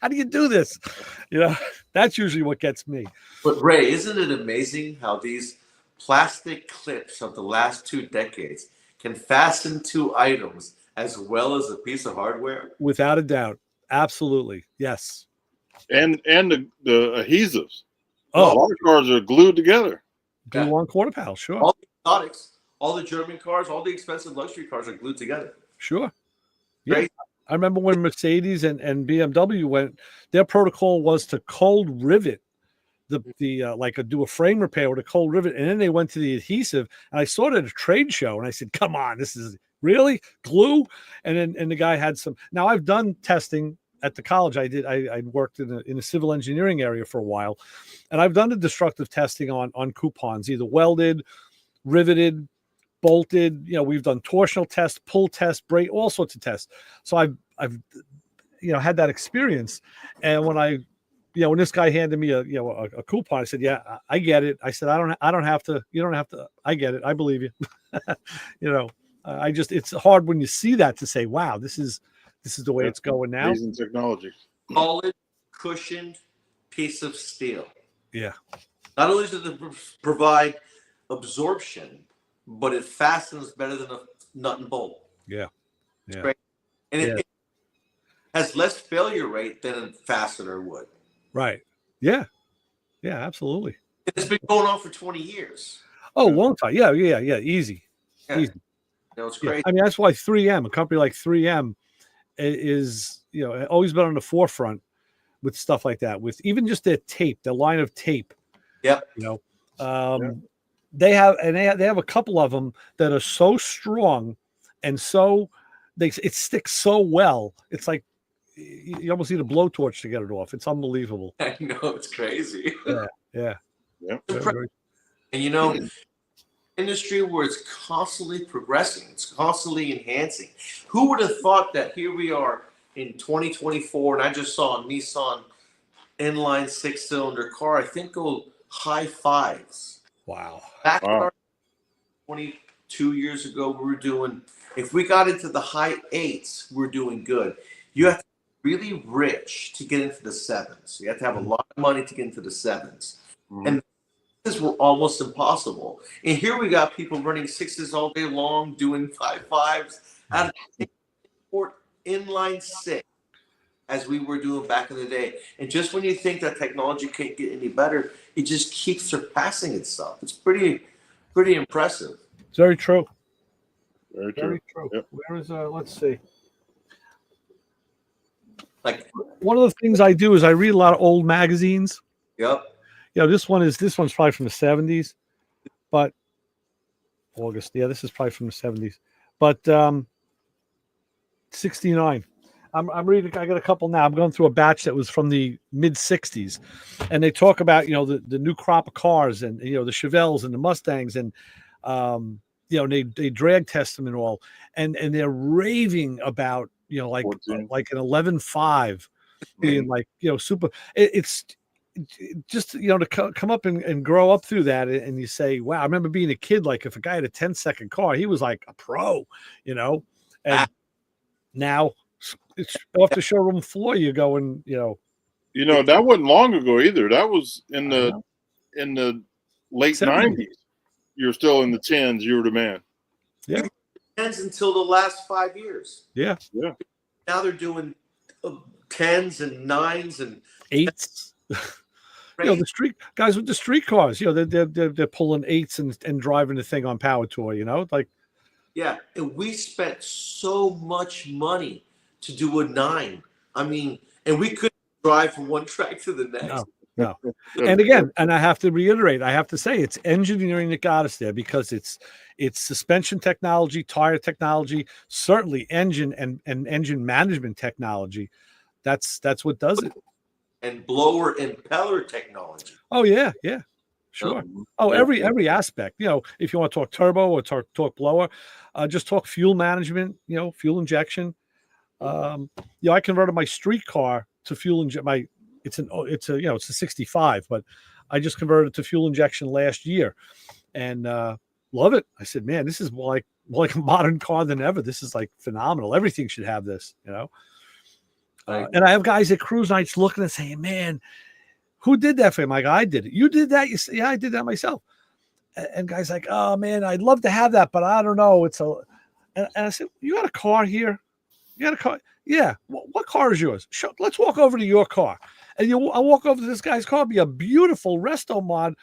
how do you do this? That's usually what gets me. But Ray, isn't it amazing how these plastic clips of the last 2 decades can fasten to items as well as a piece of hardware? Without a doubt. Absolutely. Yes. And the adhesives. Oh, a lot of cars are glued together. Glue on quarter panel, sure. All the exotics, all the German cars, all the expensive luxury cars are glued together. Sure. Yeah. Right? I remember when Mercedes and BMW went, their protocol was to cold rivet do a frame repair with a cold rivet, and then they went to the adhesive. And I saw it at a trade show, and I said, "Come on, this is really glue." And the guy had some. Now I've done testing at the college. I worked in a civil engineering area for a while, and I've done the destructive testing on coupons, either welded, riveted, bolted. We've done torsional tests, pull tests, brake, all sorts of tests. So I've had that experience. And when when this guy handed me a coupon, I said, "Yeah, I get it." I said, "I don't have to. You don't have to. I get it. I believe you." It's hard when you see that to say, "Wow, this is the way it's going now." Amazing technology. Solid, cushioned piece of steel. Yeah. Not only does it provide absorption, but it fastens better than a nut and bolt. Yeah. Yeah. Right? And it has less failure rate than a fastener would. Right. Yeah. Yeah, absolutely. It's been going on for 20 years. Oh, long time. Yeah, easy. Yeah. Easy. No, it's Yeah. crazy. I mean, that's why 3M, a company like 3M, is always been on the forefront with stuff like that. With even just their tape, their line of tape. Yep. They have a couple of them that are so strong and so it sticks so well. It's like you almost need a blowtorch to get it off. It's unbelievable. I know, it's crazy. Yeah. And industry where it's constantly progressing, it's constantly enhancing. Who would have thought that here we are in 2024, and I just saw a Nissan inline 6-cylinder car, I think go high fives. Wow. Back in our 22 years ago, we were doing, if we got into the high eights, we're doing good. You have to be really rich to get into the sevens. You have to have a lot of money to get into the sevens. And this were almost impossible. And here we got people running sixes all day long, doing 5.5s out of inline 6, as we were doing back in the day. And just when you think that technology can't get any better, it just keeps surpassing itself. It's pretty impressive. It's very true. Very true. Yep. Where is let's see. Like one of the things I do is I read a lot of old magazines. Yep. This one's probably from the 70s, but August. Yeah, this is probably from the 70s. But 69. I'm reading. I got a couple now. I'm going through a batch that was from the mid 60s, and they talk about the new crop of cars and the Chevelles and the Mustangs and they drag test them and all, and they're raving about like 14. like an 11.5 being like super. It's just to come up and grow up through that, and you say, wow, I remember being a kid, like if a guy had a 10-second car, he was like a pro, and now it's off the showroom floor. You go and that wasn't long ago either. That was in the late 90s. You're still in the 10s. You were the man. Yeah. 10s until the last 5 years. Yeah. Now they're doing 10s and 9s and 8s. The street guys with the street cars, they're pulling 8s and driving the thing on Power Tour, Yeah, and we spent so much money to do a 9. I mean, and we couldn't drive from one track to the next. No. And again, and I have to reiterate, I have to say it's engineering that got us there, because it's suspension technology, tire technology, certainly engine and engine management technology. That's what does it. And blower impeller technology. Oh yeah, sure. Oh, every aspect. If you want to talk turbo or talk blower, just talk fuel management. Fuel injection. I converted my street car to fuel injection. It's a 65, but I just converted it to fuel injection last year, and love it. I said, man, this is more like a modern car than ever. This is like phenomenal. Everything should have this. And I have guys at cruise nights looking and saying, man, who did that for him? Like, I did it. You did that? You say, yeah, I did that myself. And guys like, oh man, I'd love to have that, but I don't know. And I said, you got a car here? You got a car? Yeah. What car is yours? Sure. Let's walk over to your car. And I'll walk over to this guy's car, be a beautiful resto mod,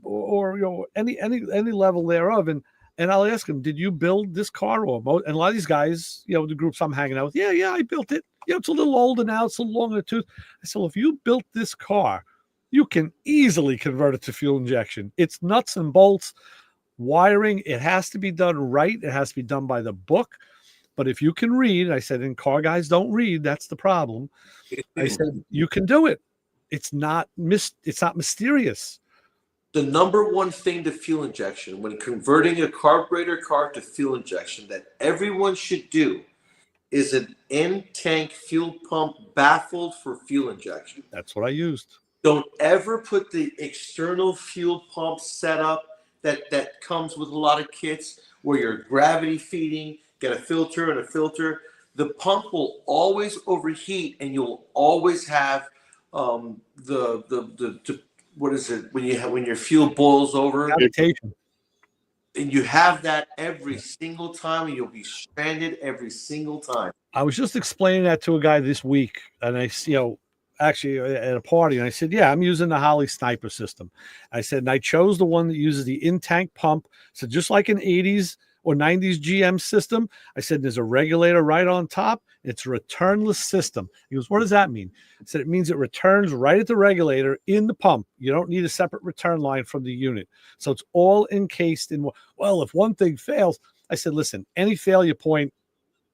or any level thereof. And I'll ask him, did you build this car? And a lot of these guys, the groups I'm hanging out with, yeah, I built it. It's a little older now. It's a little longer tooth. I said, well, if you built this car, you can easily convert it to fuel injection. It's nuts and bolts. Wiring, it has to be done right. It has to be done by the book. But if you can read, I said, and car guys don't read, that's the problem. I said, you can do it. It's not mysterious. The number one thing to fuel injection, when converting a carburetor car to fuel injection, that everyone should do is an in-tank fuel pump baffled for fuel injection. That's what I used. Don't ever put the external fuel pump setup that comes with a lot of kits where you're gravity feeding, get a filter and a filter. The pump will always overheat, and you'll always have what is it when your fuel boils over? Gravitation. And you have that every single time, and you'll be stranded every single time. I was just explaining that to a guy this week, and actually at a party, and I said, yeah, I'm using the Holley sniper system. I said, and I chose the one that uses the in-tank pump. So just like an 80s or 90s GM system, I said, there's a regulator right on top. It's a returnless system. He goes, what does that mean? I said, it means it returns right at the regulator in the pump. You don't need a separate return line from the unit. So it's all encased in, well, if one thing fails, I said, listen, any failure point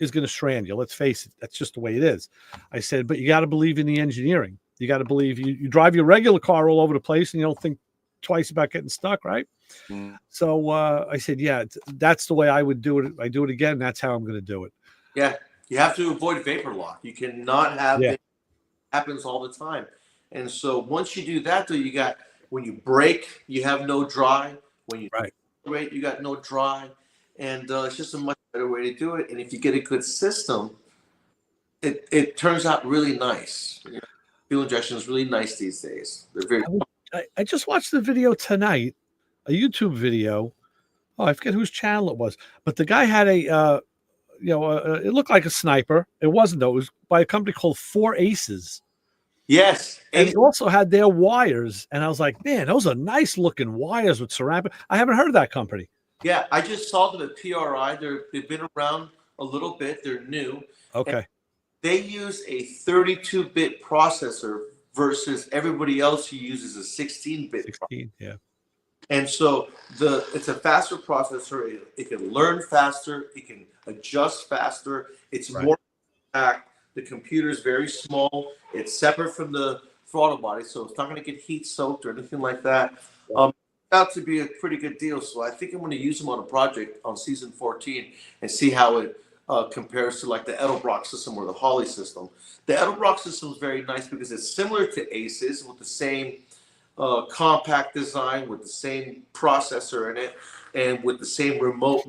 is going to strand you. Let's face it. That's just the way it is. I said, but you got to believe in the engineering. You got to believe you drive your regular car all over the place and you don't think twice about getting stuck, right? Mm. So I said, yeah, that's the way I would do it. I do it again. That's how I'm going to do it. Yeah. You have to avoid vapor lock. You cannot have it. Happens all the time. And so once you do that, though, you got, when you brake, you have no dry. When you accelerate, you got no dry. And it's just a much better way to do it. And if you get a good system, it turns out really nice. You know, fuel injection is really nice these days. They're very. I just watched the video tonight, a YouTube video. Oh, I forget whose channel it was, but the guy had a, it looked like a sniper. It wasn't though. It was by a company called 4 Aces. Yes, and he also had their wires, and I was like, man, those are nice looking wires with ceramic. I haven't heard of that company. Yeah, I just saw them at PRI. They've been around a little bit. They're new. Okay. They use a 32-bit processor versus everybody else who uses a 16-bit. 16, yeah. And so it's a faster processor. It can learn faster. It can adjust faster. It's more compact. The computer is very small. It's separate from the throttle body, so it's not going to get heat soaked or anything like that. Out to be a pretty good deal. So I think I'm going to use them on a project on season 14 and see how it compares to like the Edelbrock system or the Holley system. The Edelbrock system is very nice because it's similar to Aces with the same compact design, with the same processor in it, and with the same remote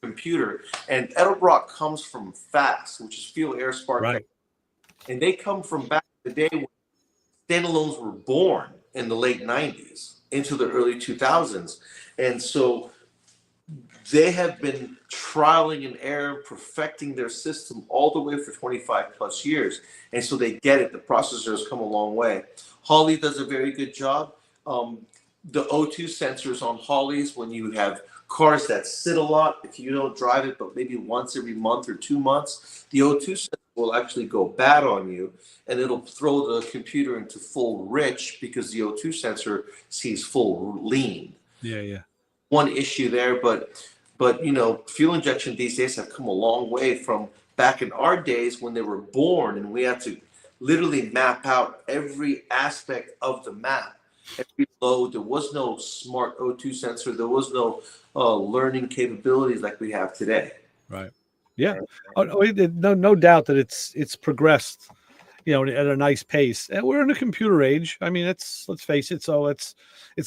computer. And Edelbrock comes from FAST, which is Fuel Air Spark. Right. And they come from back in the day when standalones were born in the late 90s into the early 2000s. And so they have been trialing and error, perfecting their system all the way for 25 plus years. And so they get it. The processor has come a long way. Holley does a very good job. The O2 sensors on Holleys, when you have cars that sit a lot, if you don't drive it, but maybe once every month or 2 months, the O2 sensor will actually go bad on you, and it'll throw the computer into full rich because the O2 sensor sees full lean. Yeah. One issue there, but you know, fuel injection these days have come a long way from back in our days when they were born, and we had to literally map out every aspect of the map. Every load, there was no smart O2 sensor. There was no learning capabilities like we have today. Right. Yeah. No doubt that it's progressed, you know, at a nice pace. And we're in a computer age. I mean, let's face it. So it's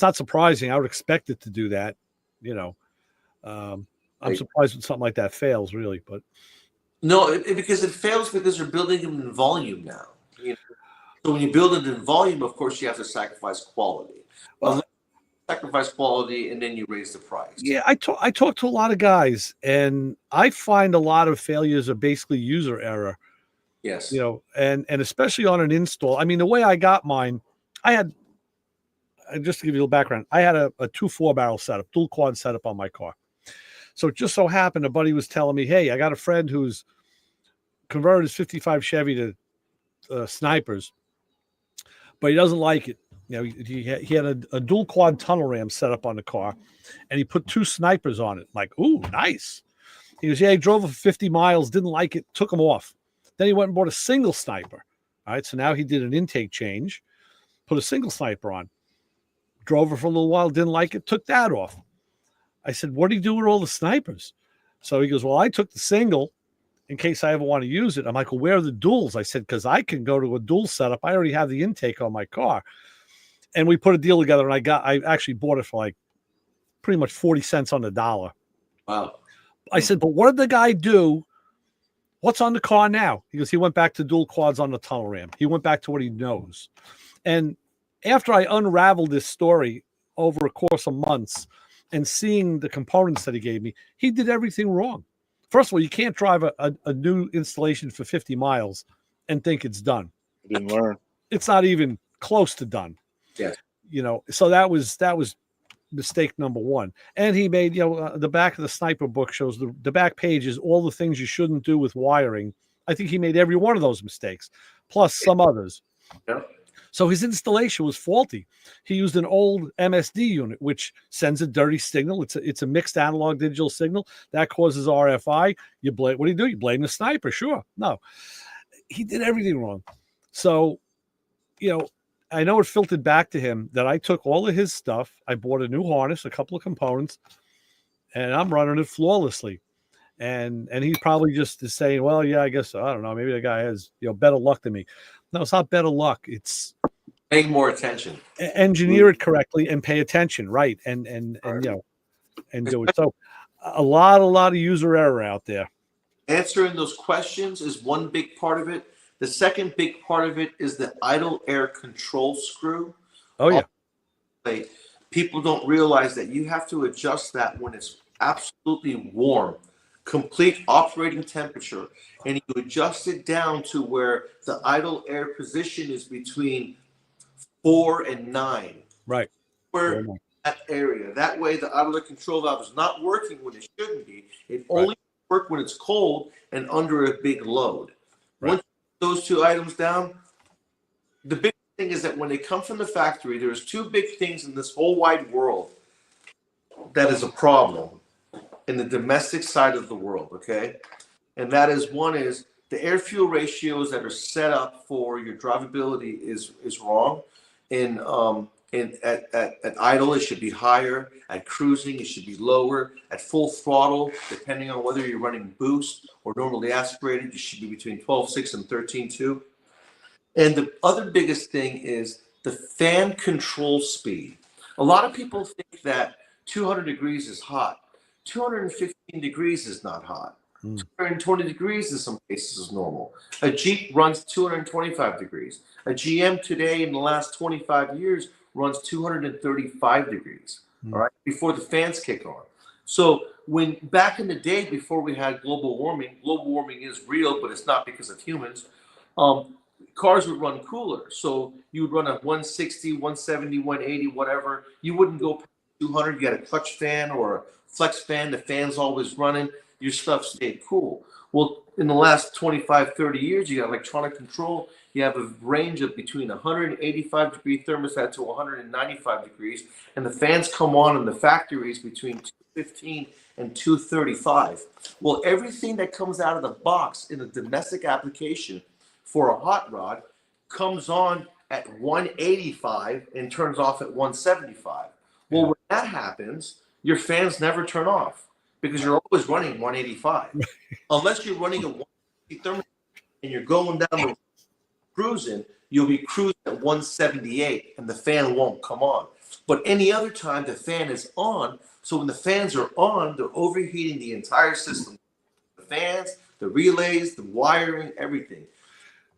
not surprising. I would expect it to do that. You know, I'm surprised when something like that fails, really. But no, because it fails because they're building them in volume now. You know? So when you build it in volume, of course, you have to sacrifice quality. Well, sacrifice quality, and then you raise the price. Yeah, I talk to a lot of guys, and I find a lot of failures are basically user error. Yes. You know, and especially on an install. I mean, the way I got mine, I had, just to give you a little background, I had a 2.4 barrel setup, dual quad setup on my car. So it just so happened a buddy was telling me, hey, I got a friend who's converted his 55 Chevy to snipers, but he doesn't like it. You know, he had a dual quad tunnel ram set up on the car, and he put 2 snipers on it. I'm like, ooh, nice. He goes, yeah, he drove it for 50 miles, didn't like it, took them off. Then he went and bought a single sniper. All right, so now he did an intake change, put a single sniper on, drove it for a little while, didn't like it, took that off. I said, what do you do with all the snipers? So he goes, well, I took the single in case I ever want to use it. I'm like, well, where are the duals? I said, because I can go to a dual setup. I already have the intake on my car. And we put a deal together, and I actually bought it for like pretty much 40 cents on the dollar. Wow. I said, but what did the guy do? What's on the car now? He goes, he went back to dual quads on the tunnel ram. He went back to what he knows. And after I unraveled this story over a course of months and seeing the components that he gave me, he did everything wrong. First of all, you can't drive a new installation for 50 miles and think it's done. Didn't learn. it's not even close to done. Yes. So that was mistake number one. And he made, the back of the sniper book shows the back page is all the things you shouldn't do with wiring. I think he made every one of those mistakes, plus some others. Yeah. So his installation was faulty. He used an old MSD unit, which sends a dirty signal. It's a mixed analog digital signal that causes RFI. What do? You blame the sniper? Sure. No, he did everything wrong. So, I know it filtered back to him that I took all of his stuff. I bought a new harness, a couple of components, and I'm running it flawlessly. And he probably just is saying, well, yeah, I guess, I don't know, maybe the guy has, better luck than me. No, it's not better luck. It's pay more attention, engineer it correctly and pay attention. Right. And do it. So a lot of user error out there. Answering those questions is one big part of it. The second big part of it is the idle air control screw. Oh, yeah. People don't realize that you have to adjust that when it's absolutely warm, complete operating temperature, and you adjust it down to where the idle air position is between 4 and 9. Right. Where that area. That way the idle air control valve is not working when it shouldn't be. It only works when it's cold and under a big load. Right. Once those two items down, the big thing is that when they come from the factory, there's two big things in this whole wide world that is a problem in the domestic side of the world, okay? And that is, one is the air fuel ratios that are set up for your drivability is wrong. At idle, it should be higher. At cruising, it should be lower. At full throttle, depending on whether you're running boost or normally aspirated, you should be between 12.6 and 13.2. And the other biggest thing is the fan control speed. A lot of people think that 200 degrees is hot. 215 degrees is not hot. 220 degrees in some cases is normal. A Jeep runs 225 degrees. A GM today in the last 25 years runs 235 degrees, all right, before the fans kick on. So when back in the day, before we had global warming is real, but it's not because of humans, cars would run cooler. So you would run a 160, 170, 180, whatever. You wouldn't go past 200. You had a clutch fan or a flex fan. The fan's always running. Your stuff stayed cool. Well, in the last 25, 30 years, you got electronic control. You have a range of between 185 degree thermostat to 195 degrees, and the fans come on in the factories between 215 and 235. Well, everything that comes out of the box in a domestic application for a hot rod comes on at 185 and turns off at 175. Well, when that happens, your fans never turn off because you're always running 185. Unless you're running a 150 thermostat and you're going down the cruising, you'll be cruising at 178 and the fan won't come on. But any other time the fan is on, so when the fans are on, they're overheating the entire system. The fans, the relays, the wiring, everything.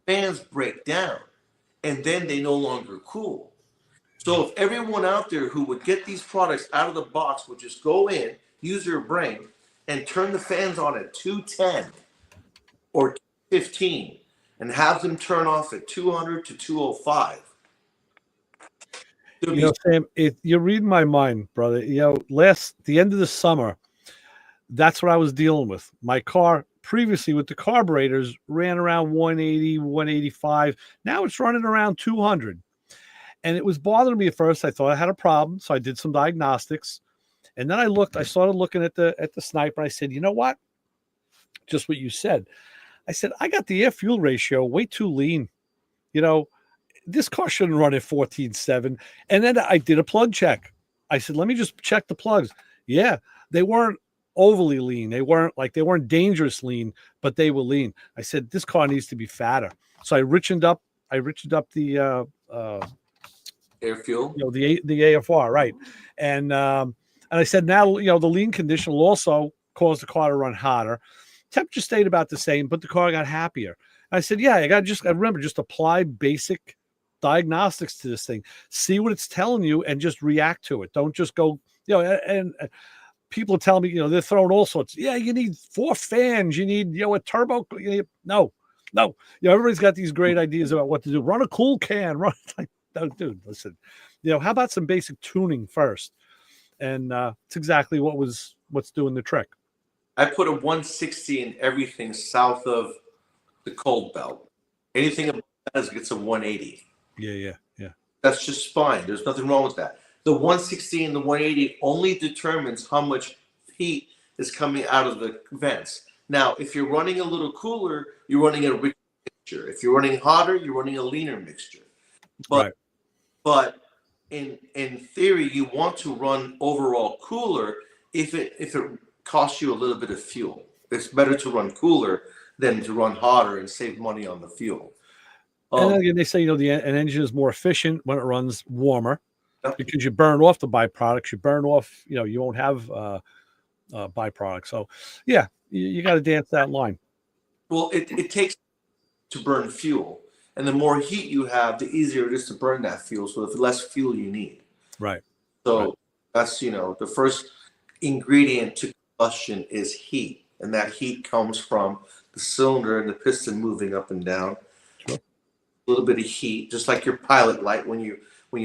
Fans break down and then they no longer cool. So if everyone out there who would get these products out of the box would just go in, use your brain, and turn the fans on at 210 or 215 and have them turn off at 200 to 205. Sam, you're reading my mind, brother. The end of the summer, that's what I was dealing with. My car previously with the carburetors ran around 180, 185. Now it's running around 200. And it was bothering me at first. I thought I had a problem. So I did some diagnostics. And then I started looking at the sniper. I said, you know what? Just what you said. I said, I got the air fuel ratio way too lean. This car shouldn't run at 14.7. And then I did a plug check. I said, let me just check the plugs. Yeah, they weren't overly lean. They weren't dangerous lean, but they were lean. I said, this car needs to be fatter. So I richened up the air fuel, the AFR, right. And I said, now, the lean condition will also cause the car to run hotter. Temperature stayed about the same, but the car got happier. I said, yeah, I remember, just apply basic diagnostics to this thing, see what it's telling you and just react to it. Don't just go, and people are telling me, they're throwing all sorts. Yeah, you need 4 fans. You need, a turbo. No, No, everybody's got these great ideas about what to do. Run a cool can. Run like, no, dude. Listen, how about some basic tuning first? And it's exactly what's doing the trick. I put a 160 in everything south of the cold belt. Anything above that gets a 180. Yeah. That's just fine. There's nothing wrong with that. The 160 and the 180 only determines how much heat is coming out of the vents. Now, if you're running a little cooler, you're running a richer mixture. If you're running hotter, you're running a leaner mixture. But in theory, you want to run overall cooler if it costs you a little bit of fuel. It's better to run cooler than to run hotter and save money on the fuel. And again, they say an engine is more efficient when it runs warmer, Yep. because you burn off the byproducts. You burn off, you won't have byproducts. So, yeah, you got to dance that line. Well, it takes to burn fuel, and the more heat you have, the easier it is to burn that fuel. So the less fuel you need. Right. So that's the first ingredient to combustion is heat, and that heat comes from the cylinder and the piston moving up and down. Sure. A little bit of heat, just like your pilot light. When you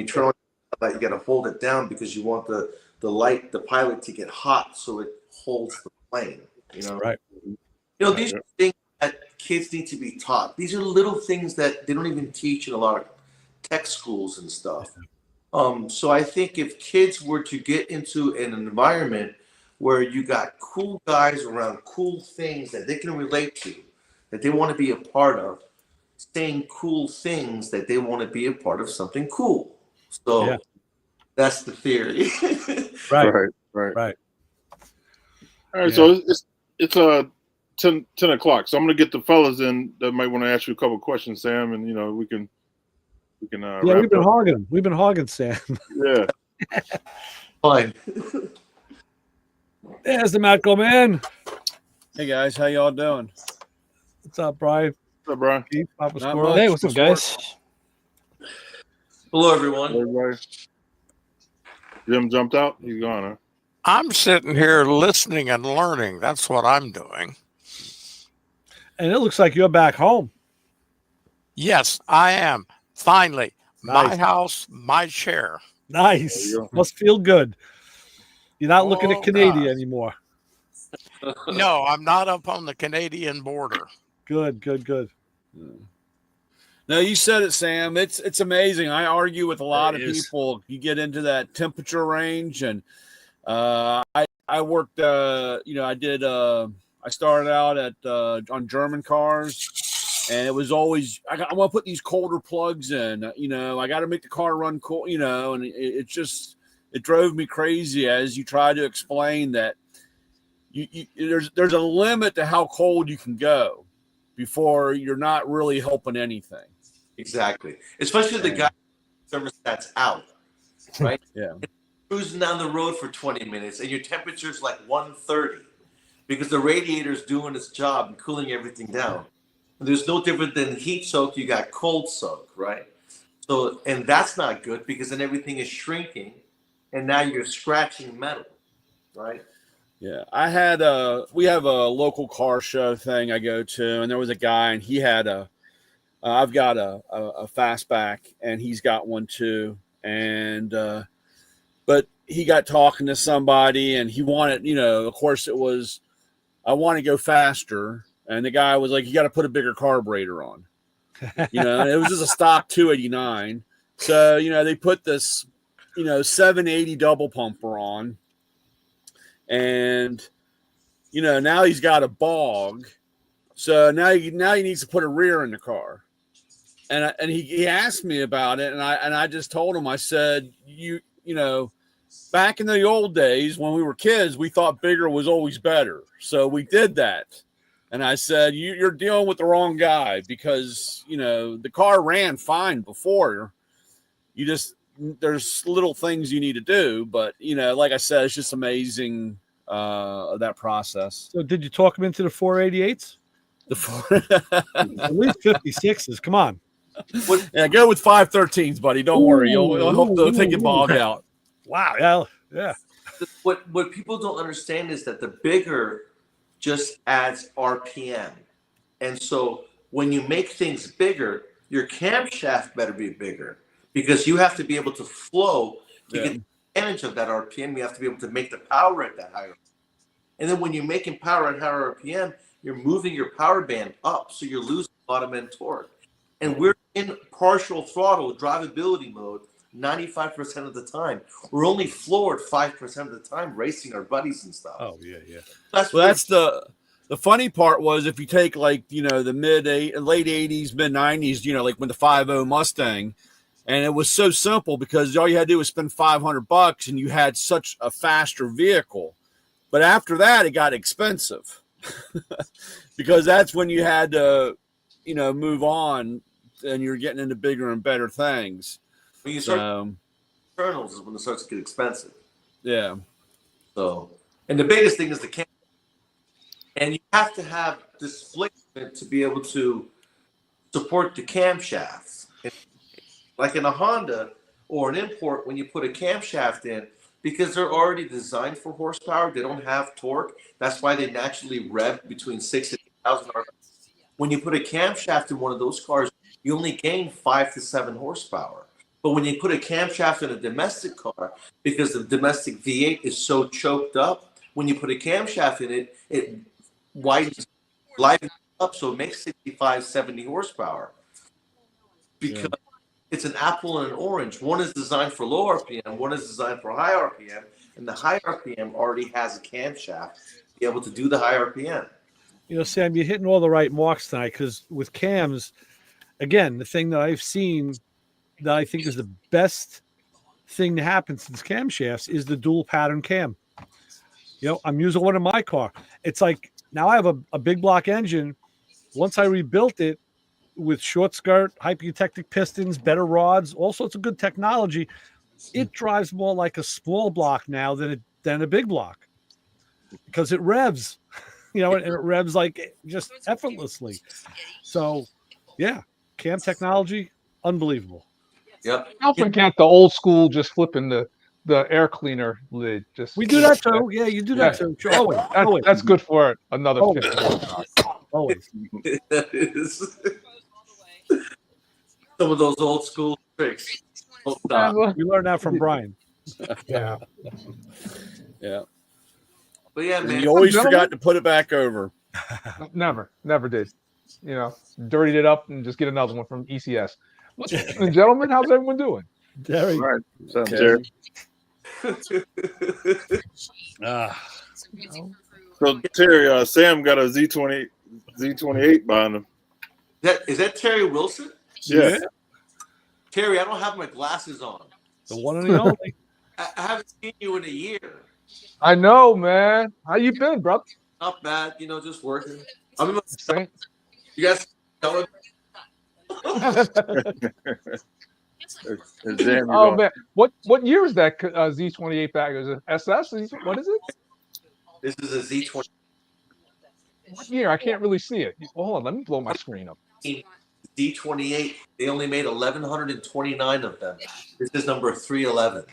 turn on the light, you got to hold it down because you want the pilot to get hot so it holds the plane. Right. These are things that kids need to be taught. These are little things that they don't even teach in a lot of tech schools and stuff. So I think if kids were to get into an environment where you got cool guys around cool things that they can relate to, that they want to be a part of, saying cool things that they want to be a part of something cool. So that's the theory. Right. All right, so it's 10 o'clock. So I'm going to get the fellas in that might want to ask you a couple of questions, Sam, and we can. We've been hogging them. We've been hogging Sam. Yeah. Fine. There's the Matco man. Hey guys, how y'all doing? What's up, Brian? What's up, Brian? Keith, Papa Not Squirrel. much. Hey, what's up, guys? Hello, everyone. Everybody. Jim jumped out. He's gone, huh? I'm sitting here listening and learning. That's what I'm doing. And it looks like you're back home. Yes, I am. Finally, my Nice. house, my chair. Nice. There you go. Must feel good. You're not looking at Oh, Canada God. anymore. No, I'm not up on the Canadian border. Good. No, you said it, Sam. It's amazing. I argue with a lot of It is. people. You get into that temperature range, and I worked. I started out at on German cars, and it was always I want to put these colder plugs in. I got to make the car run cool. And it drove me crazy as you try to explain that there's a limit to how cold you can go before you're not really helping anything. Exactly. Especially the guy thermostat's out, right? Yeah. Cruising down the road for 20 minutes and your temperature's like 130 because the radiator's doing its job and cooling everything down. And there's no different than heat soak, you got cold soak, right? So, and that's not good because then everything is shrinking and now you're scratching metal, right? Yeah, we have a local car show thing I go to, and there was a guy, and he had I've got a fastback, and he's got one too, and but he got talking to somebody, and he wanted, of course it was, I want to go faster, and the guy was like, you got to put a bigger carburetor on, and it was just a stock 289, so they put this 780 double pumper on. And now he's got a bog, so now he needs to put a rear in the car, and he asked me about it, and I just told him, I said, back in the old days when we were kids, we thought bigger was always better, so we did that, and I said, you're dealing with the wrong guy because the car ran fine before, there's little things you need to do, but like I said, it's just amazing that process. So did you talk him into the 488s? At least 56s. Come on. Yeah, go with 513s, buddy. Don't worry. You'll hope they'll take your bog out. Wow. Yeah. What people don't understand is that the bigger just adds RPM. And so when you make things bigger, your camshaft better be bigger because you have to be able to flow to get advantage of that RPM. You have to be able to make the power at that higher. And then when you're making power at higher RPM, you're moving your power band up, so you're losing a lot of end torque. And we're in partial throttle drivability mode 95% of the time. We're only floored 5% of the time, racing our buddies and stuff. Oh yeah, yeah. That's the funny part was if you take like the late 80s, mid 90s, like when the 5.0 Mustang, and it was so simple because all you had to do was spend $500 and you had such a faster vehicle. But after that, it got expensive because that's when you had to, move on and you're getting into bigger and better things. When you start internals is when it starts to get expensive. Yeah. So, and the biggest thing is the cam. And you have to have displacement to be able to support the camshafts. Like in a Honda or an import, when you put a camshaft in, because they're already designed for horsepower, they don't have torque. That's why they naturally rev between 6,000 and 8,000 RPM. When you put a camshaft in one of those cars, you only gain 5 to 7 horsepower. But when you put a camshaft in a domestic car, because the domestic V8 is so choked up, when you put a camshaft in it, it widens, livens up, so it makes 65, 70 horsepower. Because it's an apple and an orange. One is designed for low RPM, one is designed for high RPM, and the high RPM already has a camshaft to be able to do the high RPM. Sam, you're hitting all the right marks tonight because with cams, again, the thing that I've seen that I think is the best thing to happen since camshafts is the dual pattern cam. I'm using one in my car. It's like now I have a big block engine. Once I rebuilt it with short skirt, hyper-eutectic pistons, better rods, all sorts of good technology, it drives more like a small block now than a big block because it revs, and it revs like just effortlessly. So, yeah, cam technology, unbelievable. Yep. I often get the old school just flipping the air cleaner lid. We do that too. Yeah, you do that too. Sure. Always. That's good for another 50 Always. That is some of those old school tricks. We learned that from Brian. Yeah. Yeah. But yeah, man. You always forgot to put it back over. Never did. Dirtied it up and just get another one from ECS. And gentlemen, how's everyone doing? Terry. All right. Sounds Terry. So Terry, Sam got a Z28 behind him. Is that Terry Wilson? Yeah. Terry, I don't have my glasses on. The one and the only. I haven't seen you in a year. I know, man. How you been, bro? Not bad, just working. I'm in my, you guys know it? Oh man, what year is that Z28 back? Is it SS? What is it? This is a Z20. What year? I can't really see it. Hold on, let me blow my screen up. Z28. They only made 1,129 of them. This is number 311.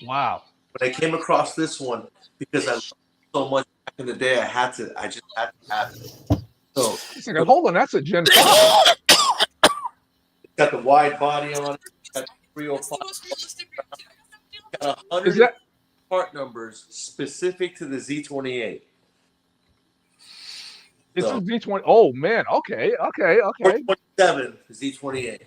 Wow. When I came across this one, because I loved it so much back in the day, I just had to have it. So hold on, that's a Gen 5. Got the wide body on it. Got 305. Got 100 part numbers specific to the Z28. This is Z20. Oh man. Okay. 427 Z28.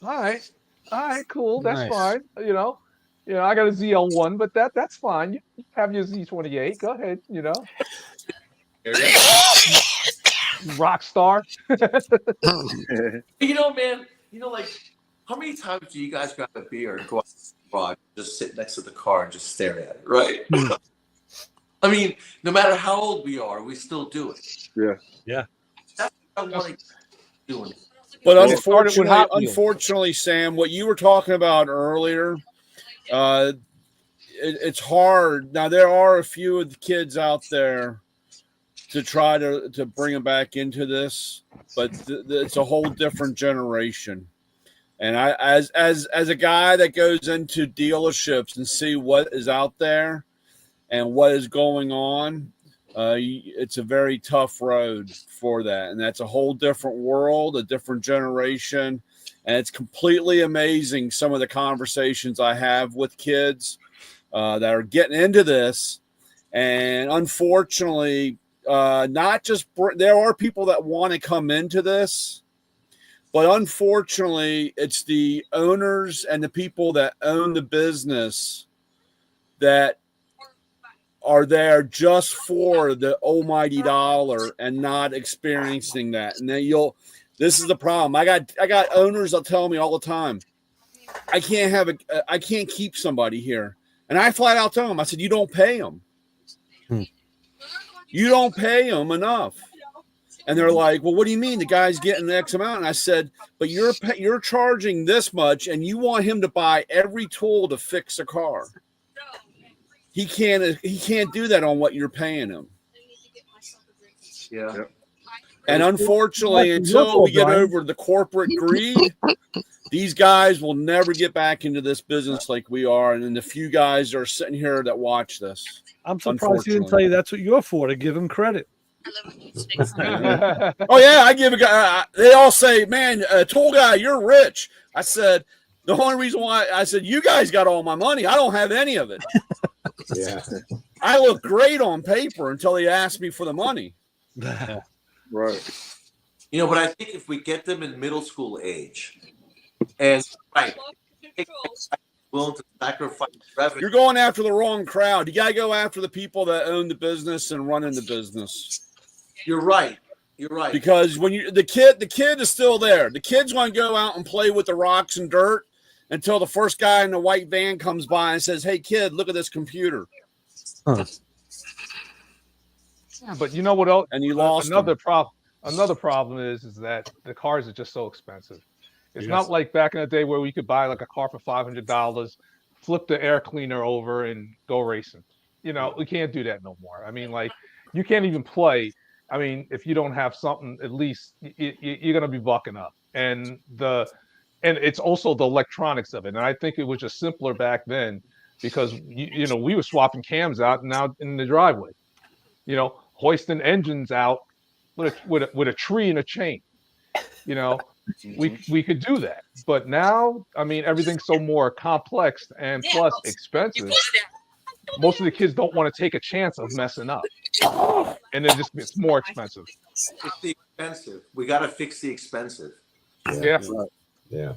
All right. Cool. That's Nice. fine. I got a ZL1, but that's fine. You have your Z28. Go ahead. Rock star. Man. How many times do you guys grab a beer and go out to the garage, just sit next to the car and just stare at it, right? I mean, no matter how old we are, we still do it. Yeah. That's what I want to keep doing. But unfortunately, Sam, what you were talking about earlier, it's hard. Now, there are a few of the kids out there to try to bring them back into this, but it's a whole different generation. And I, as a guy that goes into dealerships and see what is out there and what is going on, it's a very tough road for that. And that's a whole different world, a different generation. And it's completely amazing some of the conversations I have with kids that are getting into this. And unfortunately, not just there are people that want to come into this, but unfortunately, it's the owners and the people that own the business that are there just for the almighty dollar and not experiencing that. And then this is the problem. I got owners that tell me all the time, I can't keep somebody here. And I flat out tell them, I said, you don't pay them. You don't pay them enough. And they're like, well, what do you mean? The guy's getting X amount. And I said, but you're charging this much and you want him to buy every tool to fix a car. He can't do that on what you're paying him. Yeah. Yep. And unfortunately, until we get over the corporate greed, these guys will never get back into this business like we are. And then the few guys that are sitting here that watch this. I'm surprised he didn't tell you that's what you're for, to give him credit. Oh, yeah, I give a guy. They all say, man, tool guy, you're rich. I said, the only reason why I said, you guys got all my money. I don't have any of it. Yeah. I look great on paper until they ask me for the money. Right. You know, but I think if we get them in middle school age, and willing to sacrifice revenue, You're going after the wrong crowd. You got to go after the people that own the business and running the business. you're right. You're right. Because when the kid is still there. The kid's going to go out and play with the rocks and dirt until the first guy in the white van comes by and says, hey, kid, look at this computer. Yeah, but you know what else? And you lost another them. problem. Another problem is that the cars are just so expensive. It's not like back in the day where we could buy like a car for $500, flip the air cleaner over, and go racing. You know, we can't do that no more. I mean, like, you can't even play. I mean, if you don't have something, at least you're gonna be bucking up. And it's also the electronics of it. And I think it was just simpler back then because you know, we were swapping cams out and now in the driveway. You know, hoisting engines out with a tree and a chain. You know, we could do that. But now, I mean, everything's so more complex and plus expensive. Most of the kids don't want to take a chance of messing up, and then just it's more expensive. It's the expensive. We got to fix the expensive. Yeah. Yeah.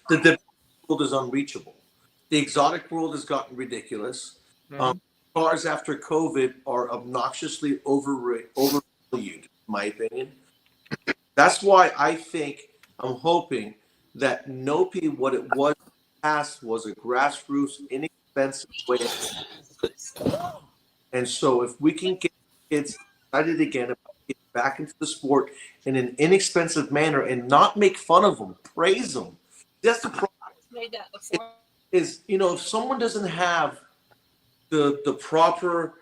The world is unreachable. The exotic world has gotten ridiculous. Cars after COVID are obnoxiously overvalued, in my opinion. That's why I'm hoping that NOPI, what it was in the past, was a grassroots, inexpensive way. And so if we can get kids excited again about getting back into the sport in an inexpensive manner and not make fun of them, praise them. That's the problem. Is, you know, if someone doesn't have the proper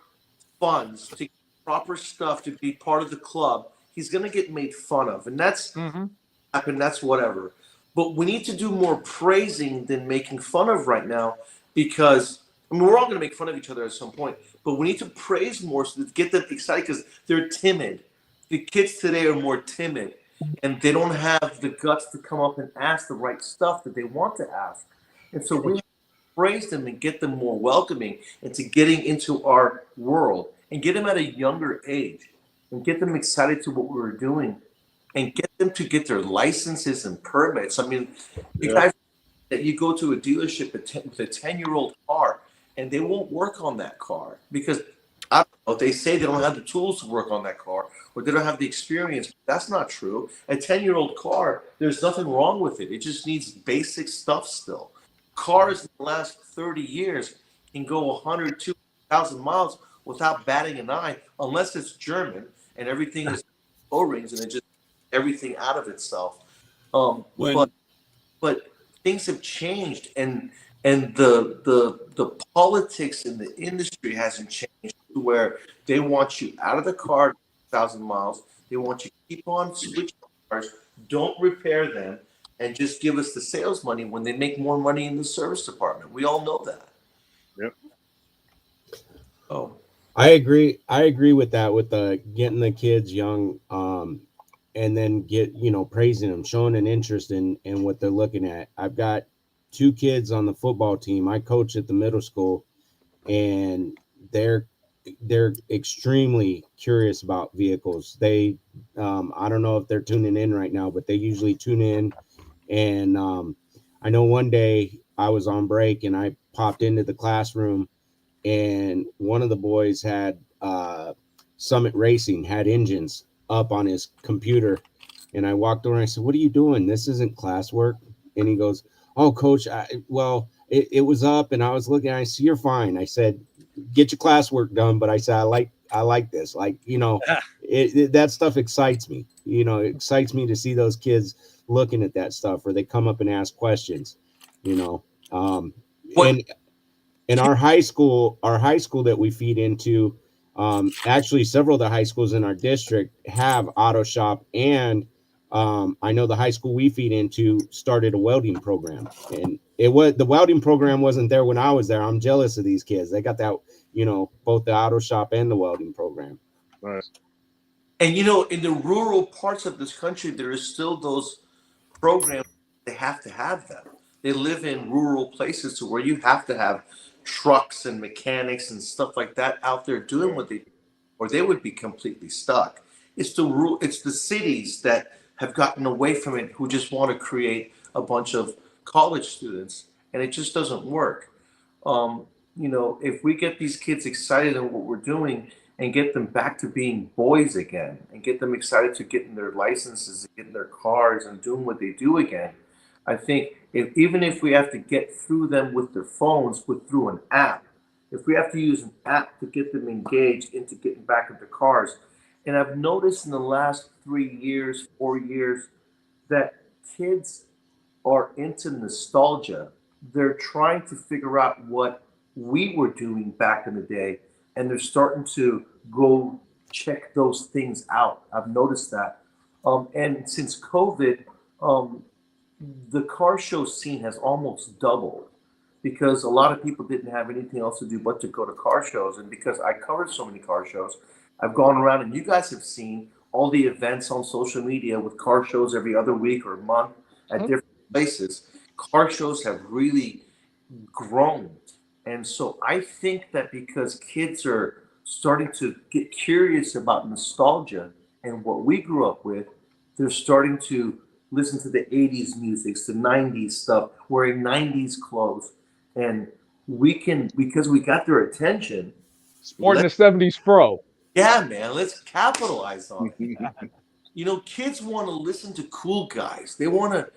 funds to proper stuff to be part of the club, he's going to get made fun of, and that's happen. That's whatever. But we need to do more praising than making fun of right now, because I mean, we're all going to make fun of each other at some point. But we need to praise more so to get them excited, because they're timid. The kids today are more timid, and they don't have the guts to come up and ask the right stuff that they want to ask. And so we praise them and get them more welcoming into getting into our world, and get them at a younger age, and get them excited to what we're doing, and get them to get their licenses and permits. I mean, you guys, that you go to a dealership with a 10-year-old car, and they won't work on that car because, I don't know, they say they don't have the tools to work on that car, or they don't have the experience. That's not true. A 10-year-old car, there's nothing wrong with it. It just needs basic stuff still. Cars in the last 30 years can go 100, 2,000 miles without batting an eye, unless it's German and everything is O-rings and it just everything out of itself. But things have changed, and the politics in the industry hasn't changed to where they want you out of the car 1,000 miles. They want you to keep on switching cars, don't repair them, and just give us the sales money when they make more money in the service department. We all know that. Yep. Oh, I agree. I agree with that. With the getting the kids young, and then praising them, showing an interest in what they're looking at. I've got two kids on the football team. I coach at the middle school, and they're extremely curious about vehicles. They, I don't know if they're tuning in right now, but they usually tune in. And I know one day I was on break and I popped into the classroom, and one of the boys had Summit Racing had engines up on his computer, and I walked over and I said, "What are you doing? This isn't classwork." And he goes, "Oh, coach, it was up and I was looking. I see you're fine." I said, "Get your classwork done," but I said, I like this, that stuff excites me. It excites me to see those kids looking at that stuff, or they come up and ask questions. you know What and in our high school that we feed into, actually several of the high schools in our district have auto shop, and I know the high school we feed into started a welding program, and the welding program wasn't there when I was there. I'm jealous of these kids. They got that, both the auto shop and the welding program. Nice. And in the rural parts of this country, there is still those programs. They have to have them. They live in rural places to where you have to have trucks and mechanics and stuff like that out there doing what they do, or they would be completely stuck. It's the cities that have gotten away from it, who just want to create a bunch of college students, and it just doesn't work. If we get these kids excited in what we're doing and get them back to being boys again and get them excited to getting their licenses and getting their cars and doing what they do again, I think even if we have to get through them with their phones through an app, if we have to use an app to get them engaged into getting back into cars. And I've noticed in the last 3 years, 4 years, that kids are into nostalgia. They're trying to figure out what we were doing back in the day, and they're starting to go check those things out. I've noticed that. And since COVID, um, the car show scene has almost doubled because a lot of people didn't have anything else to do but to go to car shows. And because I covered so many car shows, I've gone around, and you guys have seen all the events on social media with car shows every other week or month at different places. Car shows have really grown. And so I think that because kids are starting to get curious about nostalgia and what we grew up with, they're starting to listen to the 80s music, the 90s stuff, wearing 90s clothes. And we can, because we got their attention, Sporting let the 70s fro. yeah, man, let's capitalize on it. Kids want to listen to cool guys. They want to,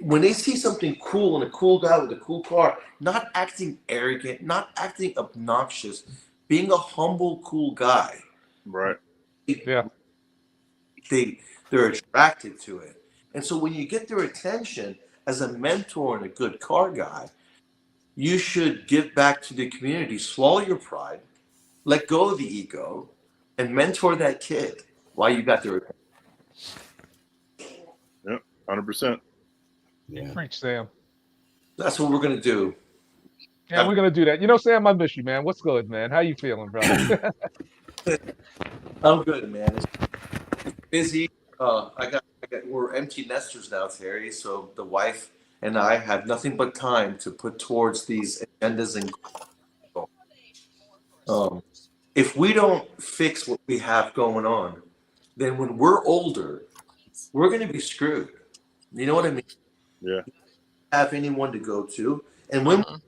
when they see something cool and a cool guy with a cool car, not acting arrogant, not acting obnoxious, being a humble, cool guy, Right. Yeah. they're attracted to it. And so when you get their attention as a mentor and a good car guy, you should give back to the community, swallow your pride, let go of the ego, and mentor that kid while you got their attention. Yep. 100%. Yeah. Preach, Sam. That's what we're gonna do. Yeah, we're gonna do that. Sam, I miss you, man. What's good, man? How you feeling, brother? I'm good, man. It's busy. We're empty nesters now, Terry. So the wife and I have nothing but time to put towards these agendas and goals. If we don't fix what we have going on, then when we're older, we're going to be screwed. You know what I mean? Yeah. Have anyone to go to, and when Mhm.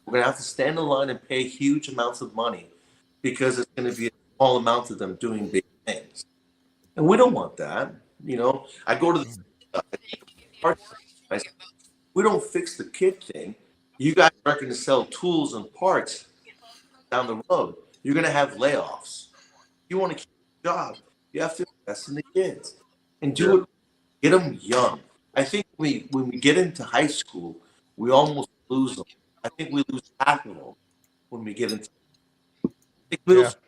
we're going to have to stand in line and pay huge amounts of money because it's going to be a small amount of them doing big things, and we don't want that. I go to the we don't fix the kid thing. You guys are going to sell tools and parts down the road. You're going to have layoffs. You want to keep your job, you have to invest in the kids and Yeah. do it. Get them young. I think when we get into high school, we almost lose them. I think we lose half of them when we get into middle Yeah. school.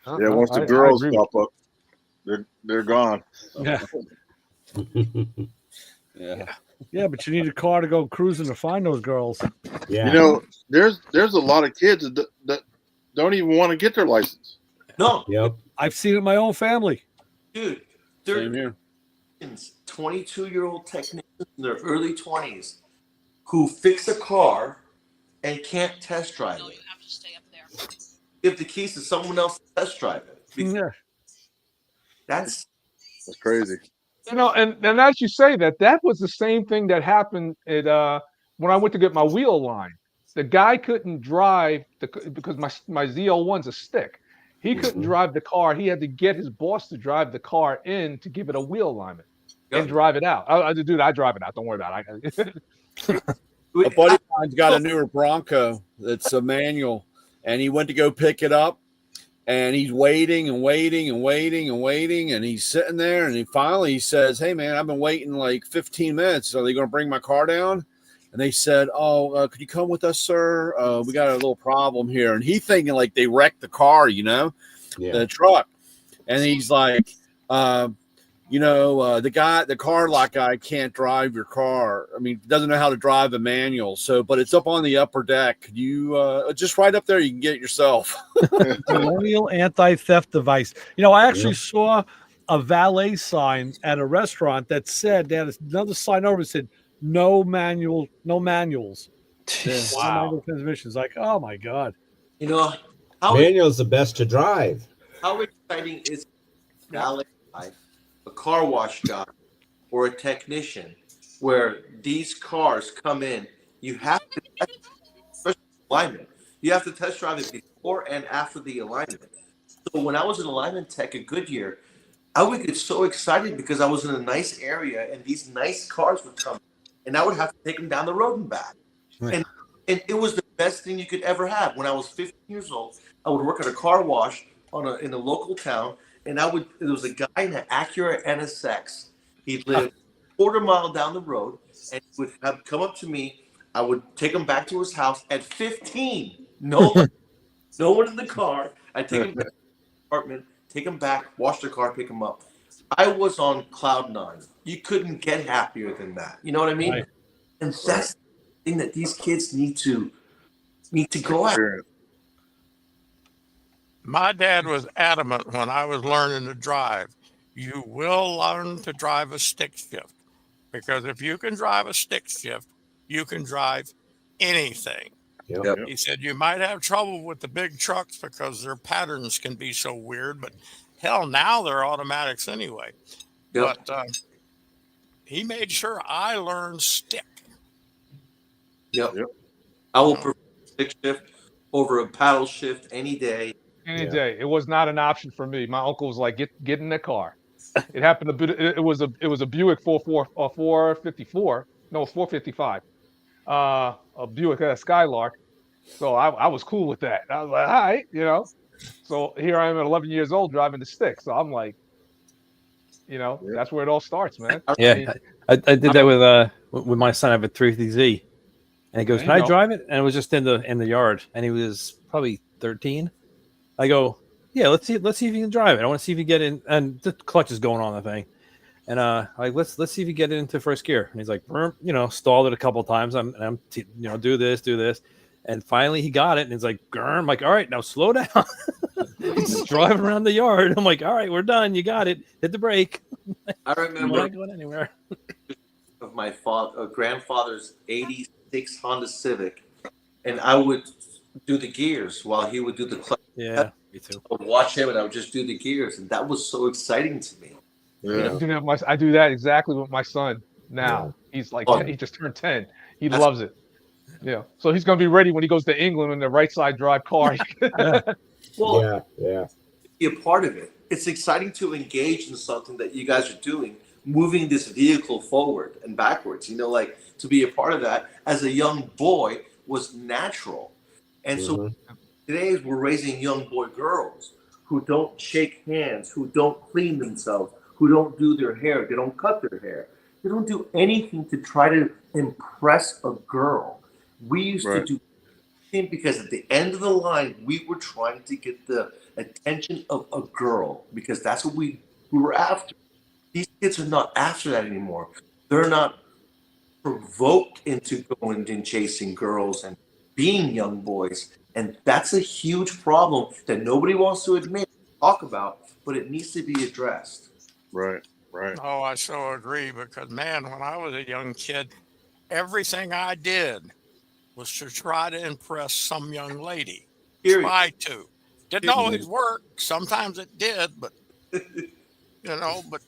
Yeah. Once the I girls agree with pop up, they're gone. Yeah. Yeah. Yeah, but you need a car to go cruising to find those girls. Yeah. You know, there's a lot of kids that don't even want to get their license. No, Yep. I've seen it in my own family. dude, Same there here. 22-year-old technicians in their early 20s who fix a car and can't test drive it. Give the keys to someone else to test drive it. Because Yeah. that's crazy. You know, and as you say that, that was the same thing that happened at when I went to get my wheel line. The guy couldn't drive because my ZL1's a stick. He couldn't Mhm. drive the car. He had to get his boss to drive the car in to give it a wheel alignment and Yep. drive it out. Dude, I drive it out. Don't worry about it. A buddy of mine's got a newer Bronco that's a manual, and he went to go pick it up, and he's waiting and waiting and waiting and waiting, and he's sitting there, and he finally says, "Hey, man, I've been waiting like 15 minutes. Are they going to bring my car down?" And they said, "Oh, could you come with us, sir? We got a little problem here." And he thinking like they wrecked the car, Yeah. the truck, and he's like, the car lot guy can't drive your car. I mean, doesn't know how to drive a manual. So, but it's up on the upper deck. You just right up there, you can get it yourself. Millennial anti-theft device. You know, I actually saw a valet sign at a restaurant that said they had another sign over that said no manuals. Yeah. No manual transmissions. Like, oh my God. You know, how Manual's the best to drive. how exciting is a valet guy, a car wash guy, or a technician where these cars come in? You have to test alignment. You have to test drive it before and after the alignment. So when I was an alignment tech at Goodyear, I would get so excited because I was in a nice area and these nice cars would come, and I would have to take them down the road and back. And it was the best thing you could ever have. When I was 15 years old, I would work at a car wash in a local town, and there was a guy in an Acura NSX. He lived a quarter mile down the road, and he would have come up to me. I would take him back to his house at 15. No one in the car. I'd take him back to the apartment, take him back, wash the car, pick him up. I was on cloud nine. You couldn't get happier than that. You know what I mean? Right. And that's the thing that these kids need to go at. My dad was adamant when I was learning to drive. You will learn to drive a stick shift because if you can drive a stick shift, you can drive anything. Yep. He said you might have trouble with the big trucks because their patterns can be so weird, but hell, now they're automatics anyway. Yep. But he made sure I learned stick. Yep. I will prefer stick shift over a paddle shift any day. Any day. It was not an option for me. My uncle was like, get in the car. It happened to be it was a Buick 454. No, 455. A Buick Skylark. So I was cool with that. I was like, all right. So here I am at 11 years old driving the stick. So I'm like, that's where it all starts, man. Yeah, I did that with my son. I have a 350Z, and he goes, There "Can you I go. drive it?" And it was just in the yard, and he was probably 13. I go, "Yeah, let's see if you can drive it. I want to see if you get in." And the clutch is going on the thing, and let's see if you get it into first gear. And he's like, stalled it a couple of times. I'm do this. And finally he got it, and he's like, "Grr." I'm like, "All right, now slow down." He's just driving around the yard. I'm like, "All right, we're done. You got it. Hit the brake." I We're remember not going anywhere. of my grandfather's 86 Honda Civic, and I would do the gears while he would do the clutch. Yeah, me too. I would watch him, and I would just do the gears, and that was so exciting to me. Yeah. I do that exactly with my son now. He's like, he just turned 10. He loves it. Yeah. So he's going to be ready when he goes to England in the right side drive car. Well, Yeah. be a part of it. It's exciting to engage in something that you guys are doing, moving this vehicle forward and backwards. Like to be a part of that as a young boy was natural. And so today we're raising young boy girls who don't shake hands, who don't clean themselves, who don't do their hair, they don't cut their hair. They don't do anything to try to impress a girl. We used to do it because at the end of the line, we were trying to get the attention of a girl because that's what we were after. These kids are not after that anymore. They're not provoked into going and chasing girls and being young boys. And that's a huge problem that nobody wants to admit, talk about, but it needs to be addressed. Right. Right. Oh, I so agree because, man, when I was a young kid, everything I did was to try to impress some young lady. Period. Try to. Didn't always work. Sometimes it did, but but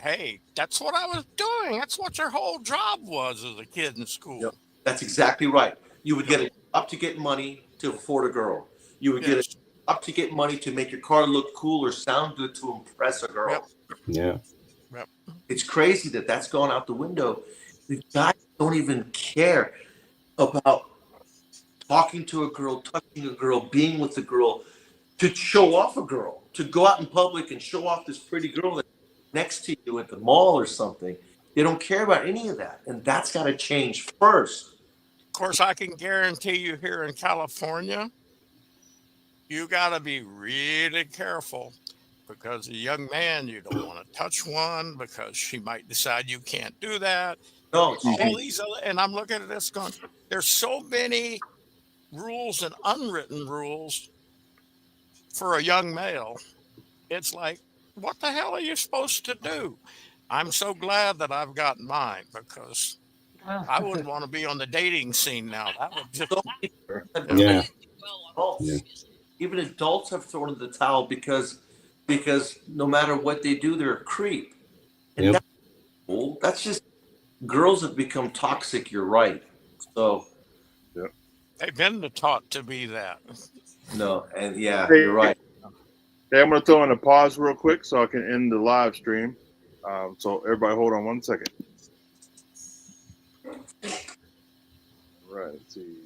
hey, that's what I was doing. That's what your whole job was as a kid in school. Yep. That's exactly right. You would get a job to get money to afford a girl. You would get a job to get money to make your car look cool or sound good to impress a girl. Yep. Yeah. Yep. It's crazy that that's gone out the window. The guys don't even care about talking to a girl, touching a girl, being with a girl, to show off a girl, to go out in public and show off this pretty girl that's next to you at the mall or something. They don't care about any of that. And that's got to change first. Of course, I can guarantee you here in California, you got to be really careful because a young man, you don't want to touch one because she might decide you can't do that. No, All these other, and I'm looking at this going, there's so many rules and unwritten rules for a young male. It's like, what the hell are you supposed to do? I'm so glad that I've got mine because I wouldn't want to be on the dating scene now. That would just Yeah. adults, even adults have thrown in the towel because no matter what they do, they're a creep. And that's cool. That's just girls have become toxic. You're right. So they've been taught to be that. no, and yeah, Hey, you're right. Hey, I'm going to throw in a pause real quick so I can end the live stream. So everybody hold on 1 second. All right, let's see.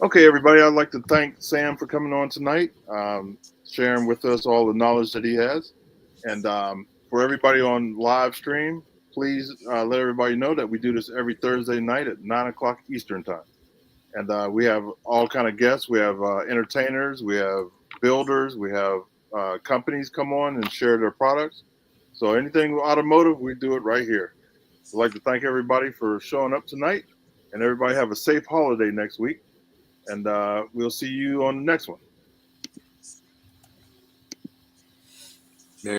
Okay, everybody, I'd like to thank Sam for coming on tonight, sharing with us all the knowledge that he has. And for everybody on live stream, please let everybody know that we do this every Thursday night at 9 o'clock Eastern time. And we have all kind of guests. We have entertainers, we have builders, we have companies come on and share their products. So anything automotive, we do it right here. I'd like to thank everybody for showing up tonight, and everybody have a safe holiday next week. And we'll see you on the next one.